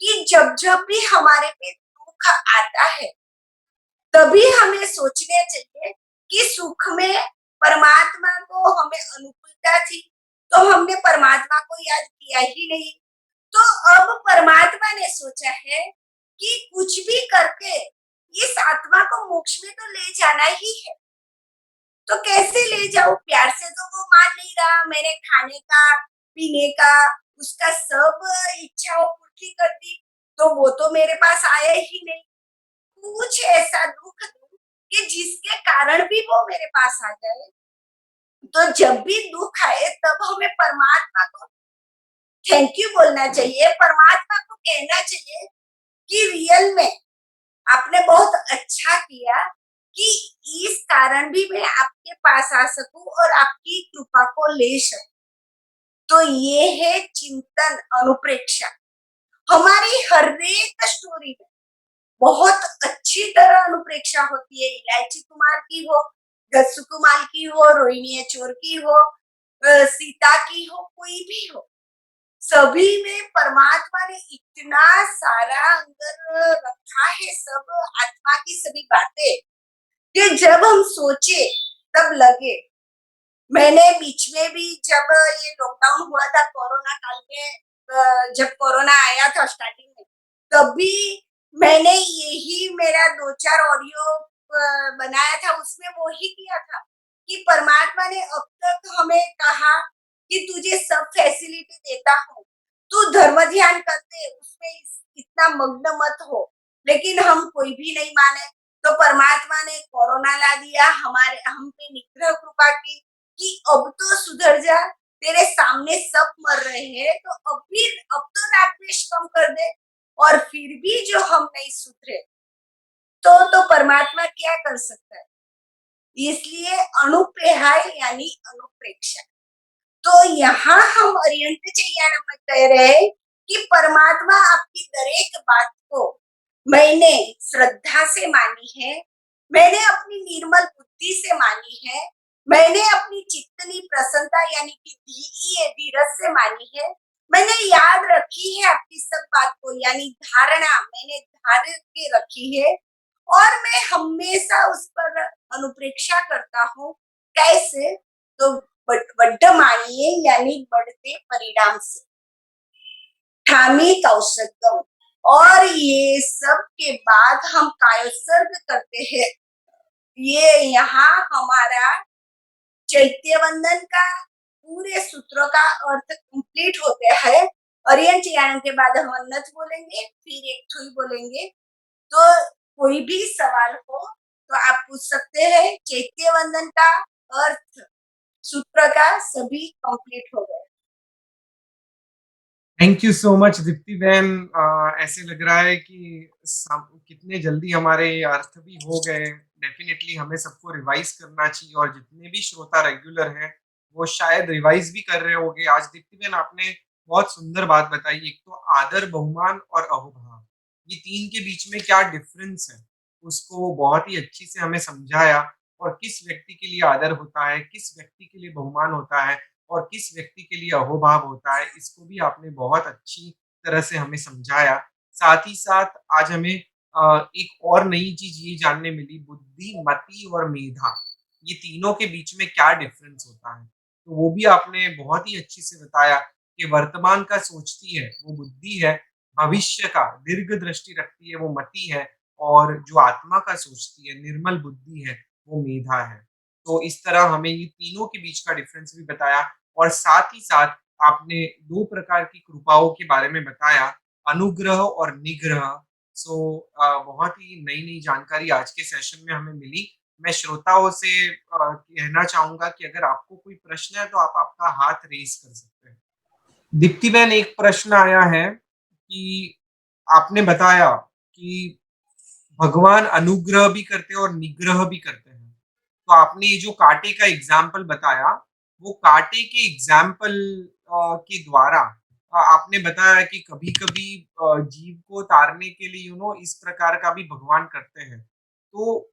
कि जब जब भी हमारे पे दुख आता है तभी हमें सोचने चाहिए कि सुख में परमात्मा को हमें अनुकूलता थी तो हमने परमात्मा को याद किया ही नहीं। तो अब परमात्मा ने सोचा है कि कुछ भी करके इस आत्मा को मोक्ष में तो ले जाना ही है, तो कैसे ले जाऊं। प्यार से तो वो मान नहीं रहा, मैंने खाने का पीने का उसका सब इच्छाओं पूर्ति कर दी, तो वो तो मेरे पास आया ही नहीं। कुछ ऐसा दुख दूं कि जिसके कारण भी वो मेरे पास आ जाए। तो जब भी दुख आए तब हमें परमात्मा को थैंक यू बोलना चाहिए, परमात्मा को कहना चाहिए कि रियल में आपने बहुत अच्छा किया कि इस कारण भी मैं आपके पास आ सकूं और आपकी कृपा को ले सकूं। तो ये है चिंतन अनुप्रेक्षा। हमारी हर एक स्टोरी में बहुत अच्छी तरह अनुप्रेक्षा होती है। इलायची कुमार की हो, गस्सु कुमार की हो, रोहिणी चोर की हो, सीता की हो, कोई भी हो, सभी में परमात्मा ने इतना सारा अंदर रखा है, सब आत्मा की सभी बातें, कि जब हम सोचे तब लगे। मैंने बीच में भी जब ये लॉकडाउन हुआ था कोरोना काल में, जब कोरोना आया था स्टार्टिंग में, तभी मैंने यही मेरा 2-4 ऑडियो बनाया था, उसमें वो ही किया था कि परमात्मा ने अब तक हमें कहा कि तुझे सब फैसिलिटी देता हूँ, तू धर्म ध्यान करते उसमें इतना मग्न मत हो, लेकिन हम कोई भी नहीं माने। तो परमात्मा ने कोरोना ला दिया, हमारे हम पे निग्रह कृपा की कि अब तो सुधर जा, तेरे सामने सब मर रहे हैं, तो अब तो राग द्वेष कम कर दे। और फिर भी जो हम नहीं सुधरे तो परमात्मा क्या कर सकता है। इसलिए अनुप्रेहाय यानी अनुप्रेक्षा। तो यहाँ हम ओरिएंट चैया में कह रहे हैं कि परमात्मा आपकी दरेक बात को मैंने श्रद्धा से मानी है, मैंने अपनी निर्मल बुद्धि से मानी है, मैंने अपनी चित्तनी प्रसन्नता यानी कि धीरज से मानी है, मैंने याद रखी है आपकी सब बात को, यानी धारणा मैंने धारण के रखी है, और मैं हमेशा उस पर अनुप्रेक्षा करता हूँ। कैसे? तो बढ़ मानिए यानी बढ़ते परिणाम से, ठामी कौशलम। और ये सब के बाद हम कायोत्सर्ग करते हैं। ये यहाँ हमारा चैत्य वंदन का पूरे सूत्रों का अर्थ कंप्लीट होते हैं। और ये चियान के बाद हम अन्नत बोलेंगे, फिर एक थुई बोलेंगे। तो कोई भी सवाल हो तो आप पूछ सकते हैं। चैत्य वंदन का अर्थ सूत्र का सभी कंप्लीट हो गया। Thank you so much Deepti बहन। ऐसे लग रहा है कि कितने जल्दी हमारे ये अर्थ भी हो गए। डेफिनेटली हमें सबको रिवाइज करना चाहिए और जितने भी श्रोता रेगुलर हैं वो शायद रिवाइज भी कर रहे होंगे। आज दीप्ति बहन आपने बहुत सुंदर बात बताई। एक तो आदर, बहुमान और अहोभाव, ये तीन के बीच में क्या डिफरेंस है उसको बहुत ही अच्छी से हमें समझाया। और किस व्यक्ति के लिए आदर होता है, किस व्यक्ति के लिए बहुमान होता है और किस व्यक्ति के लिए अहोभाव होता है, इसको भी आपने बहुत अच्छी तरह से हमें समझाया। साथ ही साथ आज हमें एक और नई चीज ये जानने मिली, बुद्धि, मति और मेधा, ये तीनों के बीच में क्या डिफरेंस होता है। तो वो भी आपने बहुत ही अच्छे से बताया कि वर्तमान का सोचती है वो बुद्धि है, भविष्य का दीर्घ दृष्टि रखती है वो मति है, और जो आत्मा का सोचती है, निर्मल बुद्धि है, वो मेधा है। तो इस तरह हमें ये तीनों के बीच का डिफरेंस भी बताया। और साथ ही साथ आपने 2 प्रकार की कृपाओं के बारे में बताया, अनुग्रह और निग्रह। सो बहुत ही नई-नई जानकारी आज के सेशन में हमें मिली। मैं श्रोताओं से कहना चाहूँगा कि अगर आपको कोई प्रश्न है तो आप आपका हाथ रेज़ कर सकते हैं। दीप्ति बहन, एक प्रश्न आया है कि आपने बताया कि भगवान अनुग्रह भी करते हैं और निग्रह भी करते हैं। तो आपने ये जो कांटे का एग्जाम्पल बताया, वो कांटे के एग्जाम्पल के द्वारा आपने बताया कि कभी-कभी जीव को तारने के लिए इस प्रकार का भी भगवान करते हैं। तो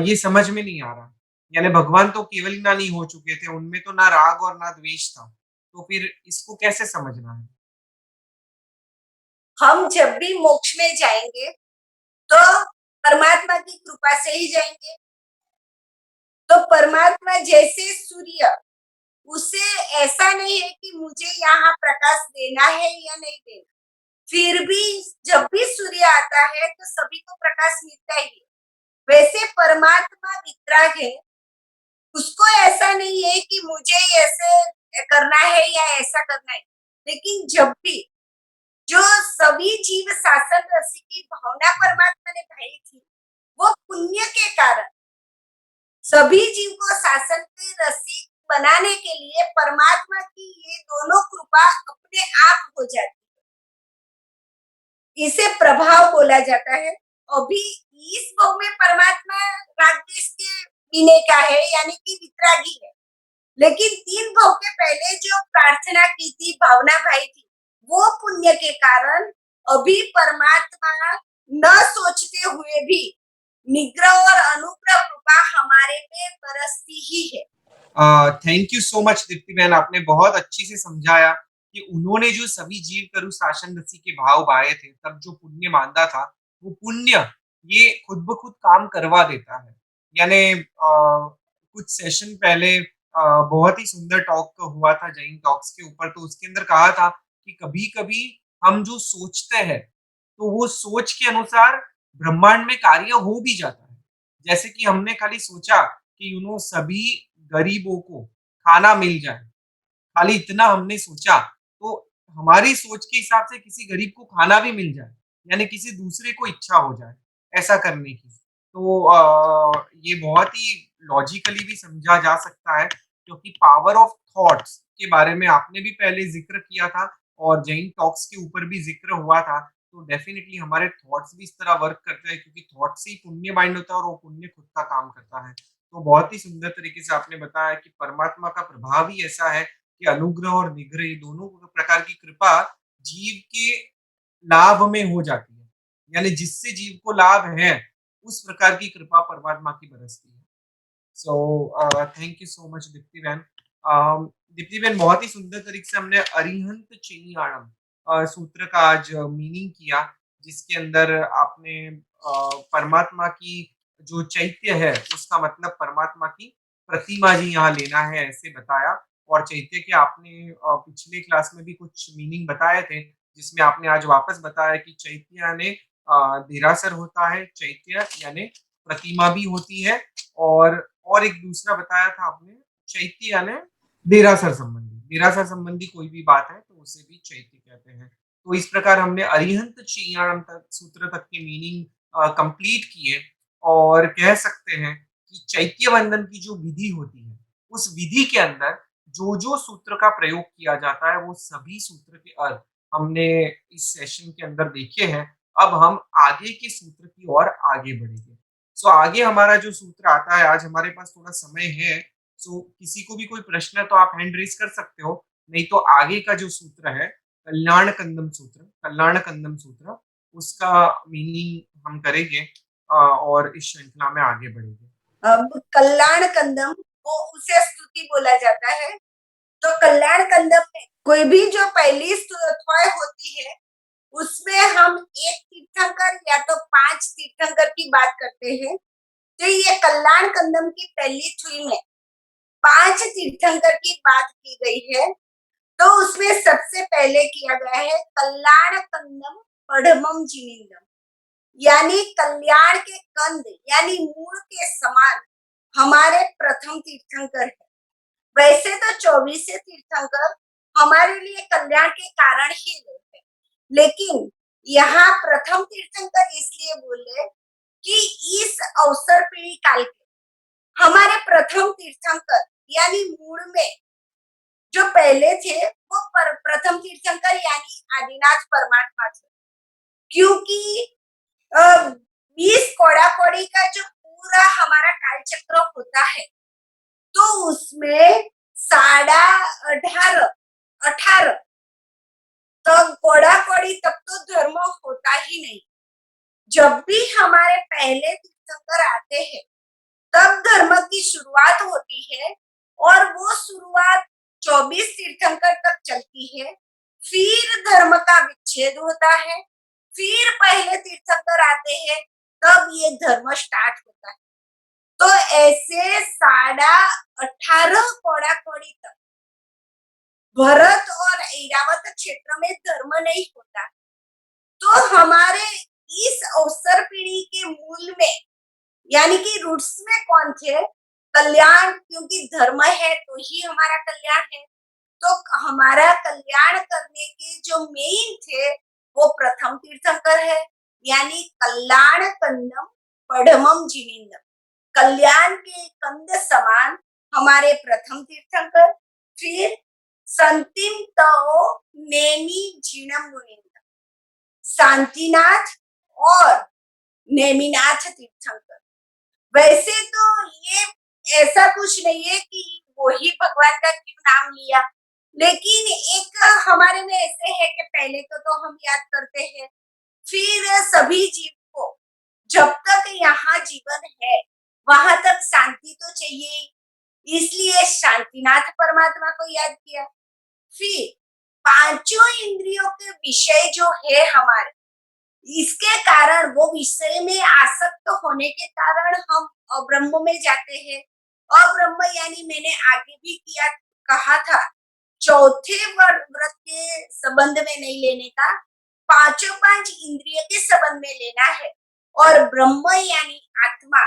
ये समझ में नहीं आ रहा। यानी भगवान तो केवल ही ना नहीं हो चुके थे, उनमें तो ना राग और ना द्वेष था। तो फिर इसको कैसे समझना है? हम जब भी मोक्ष में जाएंगे तो परमात्मा की कृपा से ही जाएंगे। तो परमात्मा जैसे सूर्य, उसे ऐसा नहीं है कि मुझे यहाँ प्रकाश देना है या नहीं देना। फिर भी जब भी सूर्य आता है तो सभी को प्रकाश मिलता ही है। वैसे परमात्मा वितराग है, उसको ऐसा नहीं है कि मुझे ऐसे करना है या ऐसा करना है। लेकिन जब भी जो सभी जीव शासन रसी की भावना परमात्मा ने भाई थी, वो पुण्य के कारण सभी जीव को शासन के रसी बनाने के लिए परमात्मा की ये दोनों कृपा अपने आप हो जाती है। इसे प्रभाव बोला जाता है। अभी इस भाव में परमात्मा रागदेश के पीने का है, यानी कि वितरागी है। लेकिन 3 भाव के पहले जो प्रार्थना की थी, भावना भाई थी, वो पुण्य के कारण अभी परमात्मा न सोचते हुए भी निग्रह और अनुग्रह कृपा हमारे पे बरसती ही है। Thank you so much Deepti बहन, आपने बहुत अच्छी से समझाया कि उन्होंने जो सभी जीव करु शासन रसी के भाव बाए थे, तब जो पुण्य मानता था, वो पुण्य ये खुद ब खुद काम करवा देता है। यानी कुछ सेशन पहले बहुत ही सुंदर टॉक हुआ था जैन टॉक्स के ऊपर, तो उसके अंदर कहा था कि कभी-कभी हम जो सोचते हैं, तो वो सोच के अनुसार ब्रह्मांड में कार्य हो भी जाता है। जैसे कि हमने खाली सोचा कि सभी गरीबों को खाना मिल जाए, खाली इतना हमने सोचा, तो हमारी सोच के हिसाब से किसी गरीब को खाना भी मिल जाए, यानी किसी दूसरे को इच्छा हो जाए ऐसा करने की। तो ये बहुत ही लॉजिकली भी समझा जा सकता है, क्योंकि पावर ऑफ थॉट्स के बारे में आपने भी पहले ज़िक्र किया था और जैन टॉक्स के ऊपर भी ज़िक्र हुआ था। तो डेफ़िनिटली हमारे थॉट्स भी इस तरह वर्क करते हैं, क्योंकि थॉट से ही पुण्य बाइंड होता है और वो पुण्य खुद का काम करता है। तो बहुत ही सुंदर तरीके से आपने बताया कि परमात्मा का प्रभाव ही ऐसा है कि अनुग्रह और निग्रह, ये दोनों प्रकार की कृपा जीव के लाभ में हो जाती है। यानी जिससे जीव को लाभ है, उस प्रकार की कृपा परमात्मा की बरसती है। So thank you so much Deepti बहन। दीप्ति बहन, बहुत ही सुंदर तरीके से हमने अरिहंत चिन्याणम सूत्र का आज मीनिंग किया, जिसके अंदर आपने परमात्मा की जो चैत्य है, उसका मतलब परमात्मा की प्रतिमा जी यहाँ लेना है, ऐसे बताया। और चैत्य के आपने पिछले क्लास में भी कुछ मीनिंग बताए थे, जिसमें आपने आज वापस बताया कि चैत्य यानी देरासर होता है, चैत्य यानी प्रतिमा भी होती है। और एक दूसरा बताया था आपने, चैत्य यानी देरासर संबंधी कोई भी बात है तो उसे भी चैत्य कहते हैं। तो इस प्रकार हमने अरिहंत चीयाणम तक सूत्र तक की मीनिंग कंप्लीट किए, और कह सकते हैं कि चैत्य वंदन की जो विधि होती है, उस विधि के अंदर जो-जो सूत्र का प्रयोग किया जाता है, वो सभी सूत्र के अर्थ हमने इस सेशन के अंदर देखे हैं। अब हम आगे के सूत्र की ओर आगे बढ़ेंगे। सो आगे हमारा जो सूत्र आता है, आज हमारे पास थोड़ा समय है, सो किसी को भी कोई प्रश्न है तो आप हैंड रेज़ कर सकते हो, नहीं तो आगे का जो सूत्र है, कल्याण कंदम सूत्र, उसका मीनिंग हम करेंगे और इस श्रृंखला में आगे बढ़ेंगे। अब कल्याण कंदम वो उसे स्तुति बोला जाता है। तो कल्याण कंदम में कोई भी जो पहली थॉय होती है, उसमें हम एक तीर्थंकर या तो 5 तीर्थंकर की बात करते हैं। तो ये कल्याण कंदम की पहली थुई में 5 तीर्थंकर की बात की गई है। तो उसमें सबसे पहले किया गया है कल्याण कंदम पढ़मम जिनिंदम, यानी कल्याण के कंद यानी मूल के समान हमारे प्रथम तीर्थंकर है। वैसे तो 24 तीर्थंकर हमारे लिए कल्याण के कारण ही है, लेकिन यहाँ प्रथम तीर्थंकर इसलिए बोले कि इस अवसर पीढ़ी काल के हमारे प्रथम तीर्थंकर यानी मूल में जो पहले थे वो प्रथम तीर्थंकर यानी आदिनाथ परमात्मा थे। क्योंकि 20 कोड़ा कोड़ी का जो पूरा हमारा कालचक्र होता है, तो उसमें 18.5 तो कोड़ा कोड़ी तब तो धर्म होता ही नहीं। जब भी हमारे पहले तीर्थंकर आते हैं, तब धर्म की शुरुआत होती है और वो शुरुआत 24 तीर्थंकर तक चलती है। फिर धर्म का विच्छेद होता है, फिर पहले तीर्थंकर आते हैं, तब ये धर्म स्टार्ट होता है। तो ऐसे 18.5 कोड़ा कोड़ी तक भरत और ऐरावत क्षेत्र में धर्म नहीं होता। तो हमारे इस अवसर पीढ़ी के मूल में यानी कि रूट्स में कौन थे? कल्याण, क्योंकि धर्म है तो ही हमारा कल्याण है। तो हमारा कल्याण करने के जो मेन थे वो प्रथम तीर्थंकर है, यानी कल्याण कंदम पढ़मम जिनिंदम, कल्याण के कंद समान हमारे प्रथम तीर्थंकर। फिर संतिम तो नेमी जिनम मुनिंदम, शांतिनाथ और नेमिनाथ तीर्थंकर। वैसे तो ये ऐसा कुछ नहीं है कि वो ही भगवान का क्यों नाम लिया, लेकिन एक हमारे में ऐसे है कि पहले तो हम याद करते हैं, फिर सभी जीव को जब तक यहाँ जीवन है वहां तक शांति तो चाहिए, इसलिए शांतिनाथ परमात्मा को याद किया। फिर पांचों इंद्रियों के विषय जो है हमारे, इसके कारण वो विषय में आसक्त होने के कारण हम अब्रह्म में जाते हैं। अब्रह्म यानी मैंने आगे भी किया कहा था, चौथे व्रत के संबंध में नहीं लेने का, पांचों पांच इंद्रिय के संबंध में लेना है। और ब्रह्म यानी आत्मा,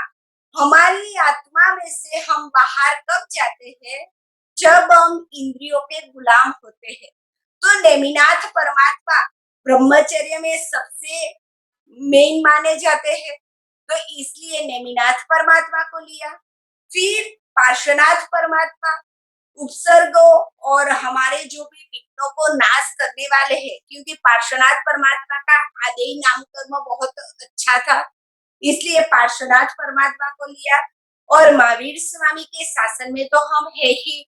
हमारी आत्मा में से हम बाहर कब जाते हैं? जब हम इंद्रियों के गुलाम होते हैं। तो नेमिनाथ परमात्मा ब्रह्मचर्य में सबसे मेन माने जाते हैं, तो इसलिए नेमिनाथ परमात्मा को लिया। फिर पार्श्वनाथ परमात्मा उपसर्गों और हमारे जो भी विघ्नों को नाश करने वाले हैं, क्योंकि पार्श्वनाथ परमात्मा का आदेय नामकर्म बहुत अच्छा था, इसलिए पार्श्वनाथ परमात्मा को लिया। और महावीर स्वामी के शासन में तो हम है ही,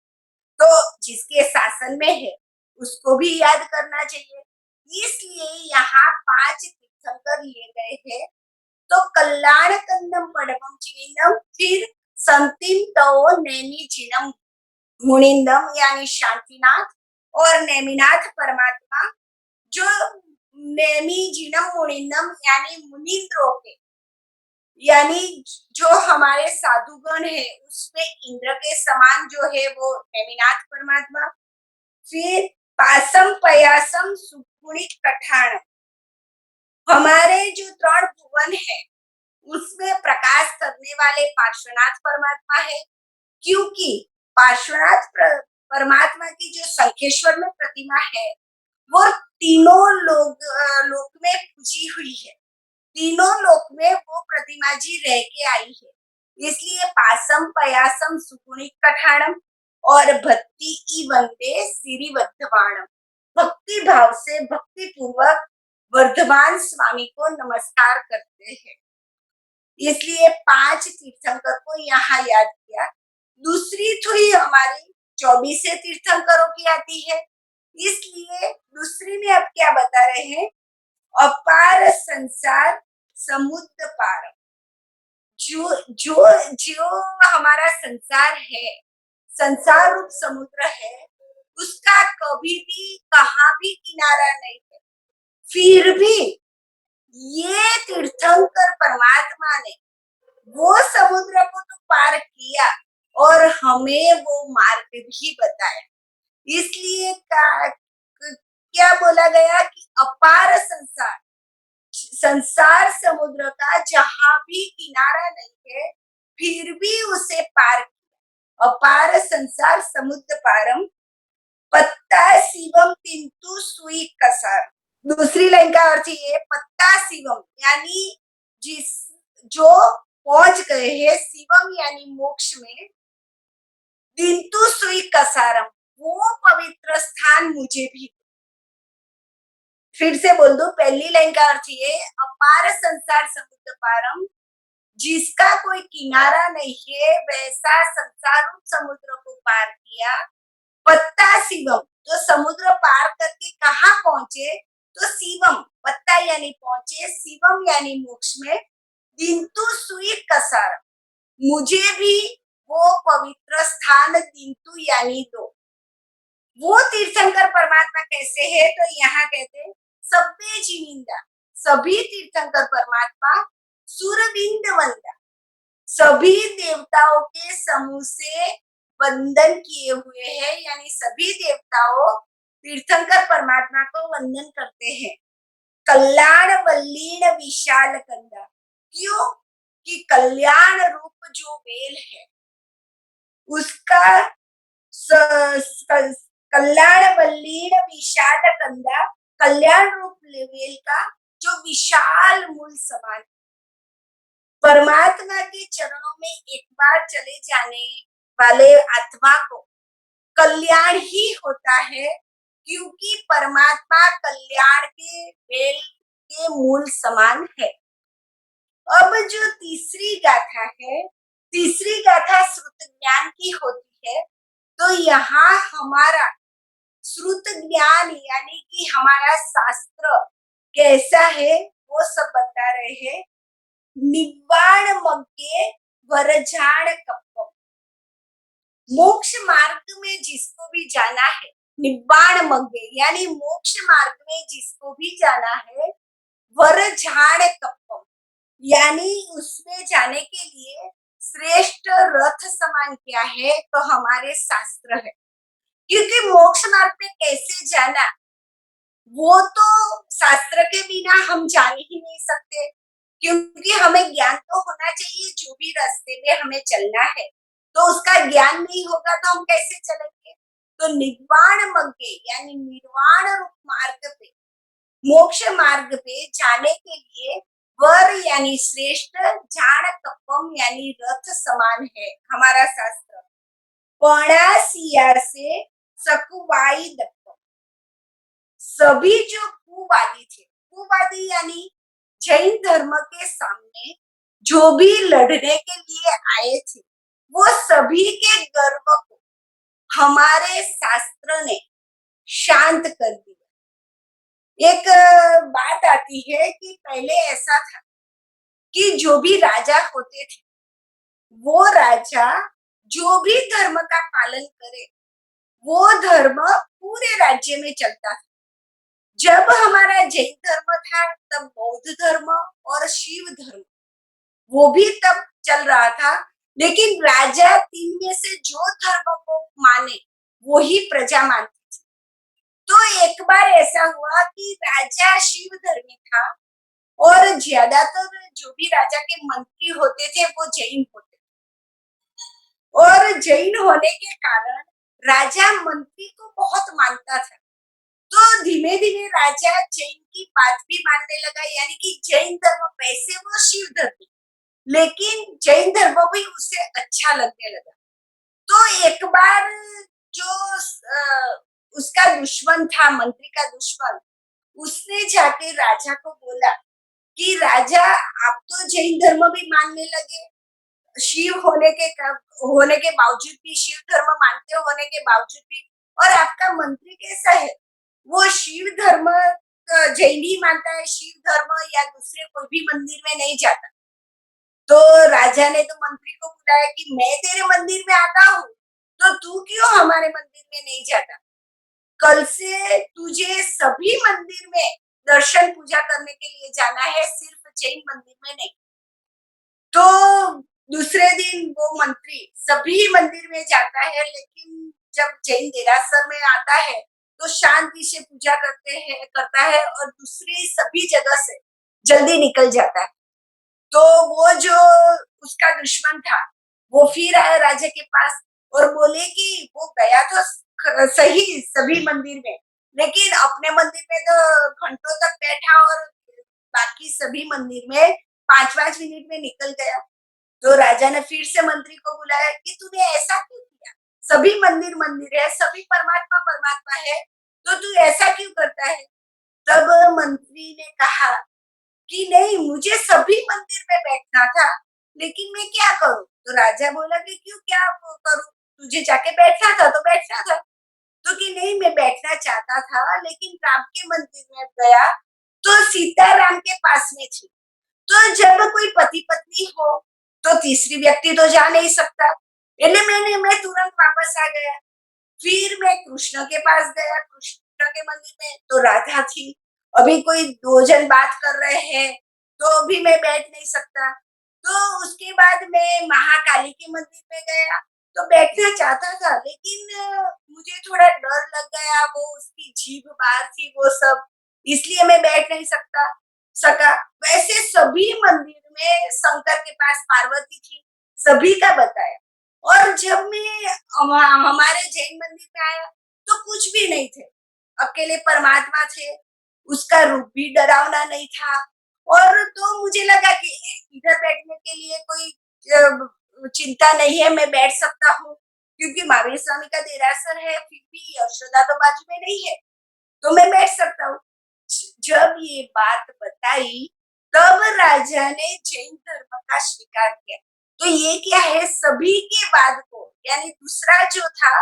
तो जिसके शासन में है उसको भी याद करना चाहिए, इसलिए यहाँ 5 तीर्थंकर लिए गए हैं। तो कल्याण कंदम पड़वम जिनम, फिर संतिम तो नैमी जिनम मुनिंदम यानी शांतिनाथ, और नेमिनाथ परमात्मा जो नेमी जिनम मुनिंदम यानी मुनिंद्रों के, यानी जो हमारे साधुगण है उसमें इंद्र के समान जो है वो नेमिनाथ परमात्मा। फिर पासम पयासम सुगुणित कठाण, हमारे जो 3 भुवन है उसमें प्रकाश करने वाले पार्श्वनाथ परमात्मा है, क्योंकि पार्श्वनाथ परमात्मा की जो शंखेश्वर में प्रतिमा है वो तीनों लोक में पूजी हुई है, तीनों लोक में वो प्रतिमा जी रह के आई है, इसलिए पासम पयासम सुगुणित कठाणम और भक्ति ई वंदे सिरि वर्धमानम, भक्ति भाव से भक्ति पूर्वक वर्धमान स्वामी को नमस्कार करते हैं। इसलिए 5 तीर्थंकर को यहाँ याद किया। दूसरी थोड़ी हमारी 24 तीर्थंकरों की आती है, इसलिए दूसरी में अब क्या बता रहे हैं, अपार संसार समुद्र पार। जो जो जो हमारा संसार है, संसार रूप समुद्र है, उसका कभी भी कहाँ भी किनारा नहीं है। फिर भी ये तीर्थंकर परमात्मा ने वो समुद्र को तो पार किया और हमें वो मार्ग भी बताया। इसलिए क्या बोला गया कि अपार संसार, संसार समुद्र का जहां भी किनारा नहीं है, फिर भी उसे पार किया। अपार संसार समुद्र पारम, पत्ता शिवम किंतु सुई कसार। दूसरी लाइन का अर्थ ये, पत्ता शिवम यानी जिस जो पहुंच गए हैं शिवम यानी मोक्ष में, किंतु सुई कसारम वो पवित्र स्थान मुझे भी। फिर से बोल दो, पहली लाइन का अर्थ ये, अपार संसार समुद्र पारम, जिसका कोई किनारा नहीं है वैसा संसार समुद्र को पार किया। पत्ता शिवम, तो समुद्र पार करके कहाँ पहुंचे, तो शिवम पत्ता यानी पहुंचे, शिवम यानी मोक्ष में, किंतु सुई कसार मुझे भी वो पवित्र स्थान किंतु यानी दो। वो तीर्थंकर परमात्मा कैसे है, तो यहाँ कहते हैं सभ्य जीविंदा, सभी तीर्थंकर परमात्मा सुरविंद वंदा, सभी देवताओं के समूह से वंदन किए हुए हैं, यानी सभी देवताओं तीर्थंकर परमात्मा को वंदन करते हैं। कल्याण वल्लीन विशाल कंदा, क्यों कि कल्याण रूप जो वेल है उसका कल्याण वल्लीन विशाल कंदा, कल्याण रूप वेल का जो विशाल मूल समान, परमात्मा के चरणों में एक बार चले जाने वाले आत्मा को कल्याण ही होता है, क्योंकि परमात्मा कल्याण के वेल के मूल समान है। अब जो तीसरी गाथा है, तीसरी गाथा श्रुत ज्ञान की होती है, तो यहाँ हमारा श्रुत ज्ञान यानी कि हमारा शास्त्र कैसा है वो सब बता रहे हैं। निवाण मग्गे वरजाण कप्पम, मोक्ष मार्ग में जिसको भी जाना है, निवाण मग्गे यानी मोक्ष मार्ग में जिसको भी जाना है, वरजाण कप्पम यानी उसमें जाने के लिए श्रेष्ठ रथ समान क्या है, तो हमारे शास्त्र है। क्योंकि मोक्ष मार्ग में कैसे जाना वो तो शास्त्र के बिना हम जान ही नहीं सकते, क्योंकि हमें ज्ञान तो होना चाहिए, जो भी रास्ते में हमें चलना है तो उसका ज्ञान नहीं होगा तो हम कैसे चलेंगे। तो निर्वाण मग्गे यानी निर्वाण रूप मार्ग पे, मोक्ष मार्ग पे जाने के लिए वर यानी श्रेष्ठ, जाण कप्पम यानी रथ समान है हमारा शास्त्र। पणा सिया से सकुवाई दत्तम, सभी जो कुवादी थे, कुवादी यानी जैन धर्म के सामने जो भी लड़ने के लिए आए थे, वो सभी के गर्व को हमारे शास्त्र ने शांत कर दिया। एक बात आती है कि पहले ऐसा था कि जो भी राजा होते थे, वो राजा जो भी धर्म का पालन करे वो धर्म पूरे राज्य में चलता था। जब हमारा जैन धर्म था तब बौद्ध धर्म और शिव धर्म वो भी तब चल रहा था, लेकिन राजा तीन में से जो धर्म को माने वो ही प्रजा मानती थी। तो एक बार ऐसा हुआ कि राजा शिव धर्मी था और ज्यादातर जो भी राजा के मंत्री होते थे वो जैन होते थे, और जैन होने के कारण राजा मंत्री को बहुत मानता था। तो धीमे धीमे राजा जैन की बात भी मानने लगा, यानी कि जैन धर्म, वैसे वो शिव धर्म, लेकिन जैन धर्म भी उसे अच्छा लगने लगा। तो एक बार जो उसका दुश्मन था, मंत्री का दुश्मन, उसने जाके राजा को बोला कि राजा, आप तो जैन धर्म भी मानने लगे, शिव होने के बावजूद भी, शिव धर्म मानते होने के बावजूद भी, और आपका मंत्री कैसा है, वो शिव धर्म जैन ही मानता है, शिव धर्म या दूसरे कोई भी मंदिर में नहीं जाता। तो राजा ने तो मंत्री को बुलाया कि मैं तेरे मंदिर में आता हूँ, तो तू क्यों हमारे मंदिर में नहीं जाता? कल से तुझे सभी मंदिर में दर्शन पूजा करने के लिए जाना है, सिर्फ जैन मंदिर में नहीं। तो दूसरे दिन वो मंत्री सभी मंदिर में जाता है, लेकिन जब जैन देरासर में आता है तो शांति से पूजा करता है और दूसरी सभी जगह से जल्दी निकल जाता है। तो वो जो उसका दुश्मन था, वो फिर आया राजा के पास और बोले कि वो गया तो सही सभी मंदिर में, लेकिन अपने मंदिर में तो घंटों तक बैठा और बाकी सभी मंदिर में 5-5 मिनट में निकल गया। तो राजा ने फिर से मंत्री को बुलाया कि तूने ऐसा क्यों किया? सभी मंदिर मंदिर है, सभी परमात्मा परमात्मा है, तो तू ऐसा क्यों करता है? तब मंत्री ने कहा कि नहीं, मुझे सभी मंदिर में बैठना था, लेकिन मैं क्या करूं? तो राजा बोला कि क्यों, क्या करूं, तुझे जाके बैठना था तो बैठना था। तो कि नहीं, मैं बैठना चाहता था, लेकिन राम के मंदिर में गया तो सीता राम के पास में थी। तो जब कोई पति पत्नी हो तो तीसरी व्यक्ति तो जा नहीं सकता, इसलिए मैं तुरंत वापस आ गया। फिर मैं कृष्ण के पास गया, कृष्ण के मंदिर में तो राधा थी। अभी कोई 2 जन बात कर रहे हैं, तो भी मैं बैठ नहीं सकता। तो उसके बाद मैं महाकाली के मंदिर में गया, तो बैठना चाहता था, लेकिन मुझे थोड़ा डर लग गया, वो उसकी जीभ बाहर थी वो सब, इसलिए मैं बैठ नहीं सका। वैसे सभी मंदिर में शंकर के पास पार्वती थी, सभी का बताया। और जब मैं हमारे जैन मंदिर में आया तो कुछ भी नहीं थे, अकेले परमात्मा थे, उसका रूप भी डरावना नहीं था। और तो मुझे लगा कि इधर बैठने के लिए कोई चिंता नहीं है, मैं बैठ सकता हूँ, क्योंकि महावीर स्वामी का देरासर है, फिर भी यशोदा तो बाजू में नहीं है, तो मैं बैठ सकता हूँ। जब ये बात बताई, तब राजा ने जैन धर्म का स्वीकार किया। तो ये क्या है, सभी के बाद को, यानी दूसरा जो था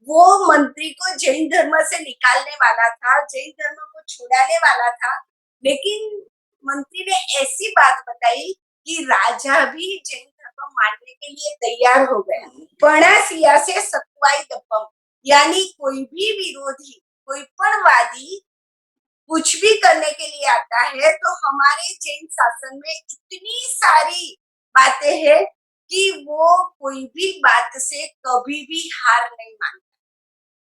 वो मंत्री को जैन धर्म से निकालने वाला था, जैन धर्म को छुड़ाने वाला था, लेकिन मंत्री ने ऐसी बात बताई कि राजा भी जैन धर्म मानने के लिए तैयार हो गया। पणा सिया से सतुआई दपम, यानी कोई भी विरोधी, कोई पण वादी कुछ भी करने के लिए आता है, तो हमारे जैन शासन में इतनी सारी बातें हैं कि वो कोई भी बात से कभी भी हार नहीं मानता।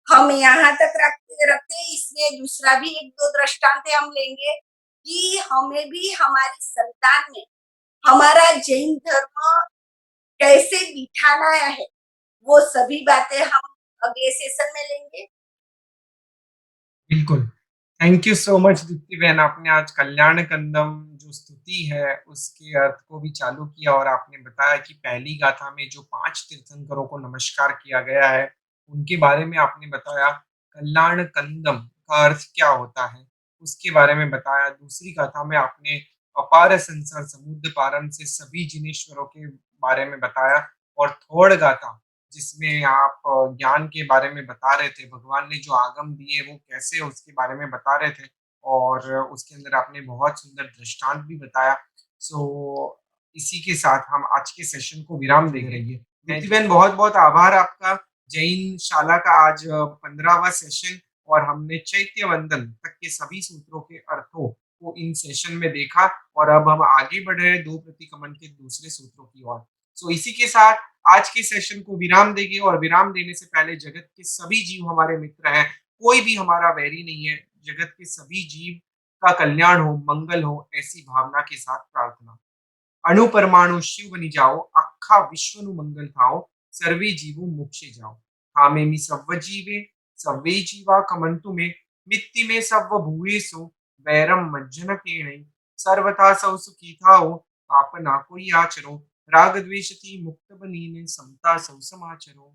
हम यहाँ तक रखते हैं, इसमें दूसरा भी 1-2 दृष्टांत हम लेंगे कि हमें भी हमारी संतान में हमारा जैन धर्म कैसे बिठाना है, वो सभी बातें हम अगले सेशन में लेंगे। बिल्कुल। Thank you so much Deepti बहन, आपने आज कल्याण कंदम जो स्तुति है उसके अर्थ को भी चालू किया और आपने बताया कि पहली गाथा में जो 5 तीर्थंकरों को नमस्कार किया गया है, उनके बारे में आपने बताया। कल्याण कंदम का अर्थ क्या होता है, उसके बारे में बताया। दूसरी गाथा में आपने अपार संसार समुद्र पारम से सभी जिनेश्वरों के बारे में बताया। और थोड़ गाथा जिसमें आप ज्ञान के बारे में बता रहे थे, भगवान ने जो आगम दिए वो कैसे उसके बारे में बता रहे थे और उसके अंदर आपने बहुत सुंदर दृष्टांत भी बताया। सो इसी के साथ हम आज के सेशन को विराम देंगे। दीप्ति बहन, बहुत-बहुत आभार आपका। जैन शाला का आज 15वां सेशन और हमने चैत्य वंदन तक के सभी सूत्रों के अर्थों को इन सेशन में देखा और अब हम आगे बढ़ रहे हैं 2 प्रतिकमन के दूसरे सूत्रों की ओर। सो इसी के साथ आज के सेशन को विराम देंगे और विराम देने से पहले जगत के सभी जीव हमारे मित्र हैं, कोई भी हमारा वैरी नहीं है। जगत के सभी जीव का कल्याण हो, मंगल हो, ऐसी भावना के साथ प्रार्थना। अणु परमाणु शिव बनी जाओ, आखा विश्व नु मंगल थाओ, सर्वे जीवो मोक्षे जाओ। कामेमि सव्व जीवे, सव्वे जीवा कमंतु में, मित्ति में सव्व भूयेषु, वैरम मज्जन केणै, सर्वथा सौ सुखी थाओ, पाप ना कोई आचरो, राग द्वेष थी मुक्त बनीने, समता सौ समाचरो।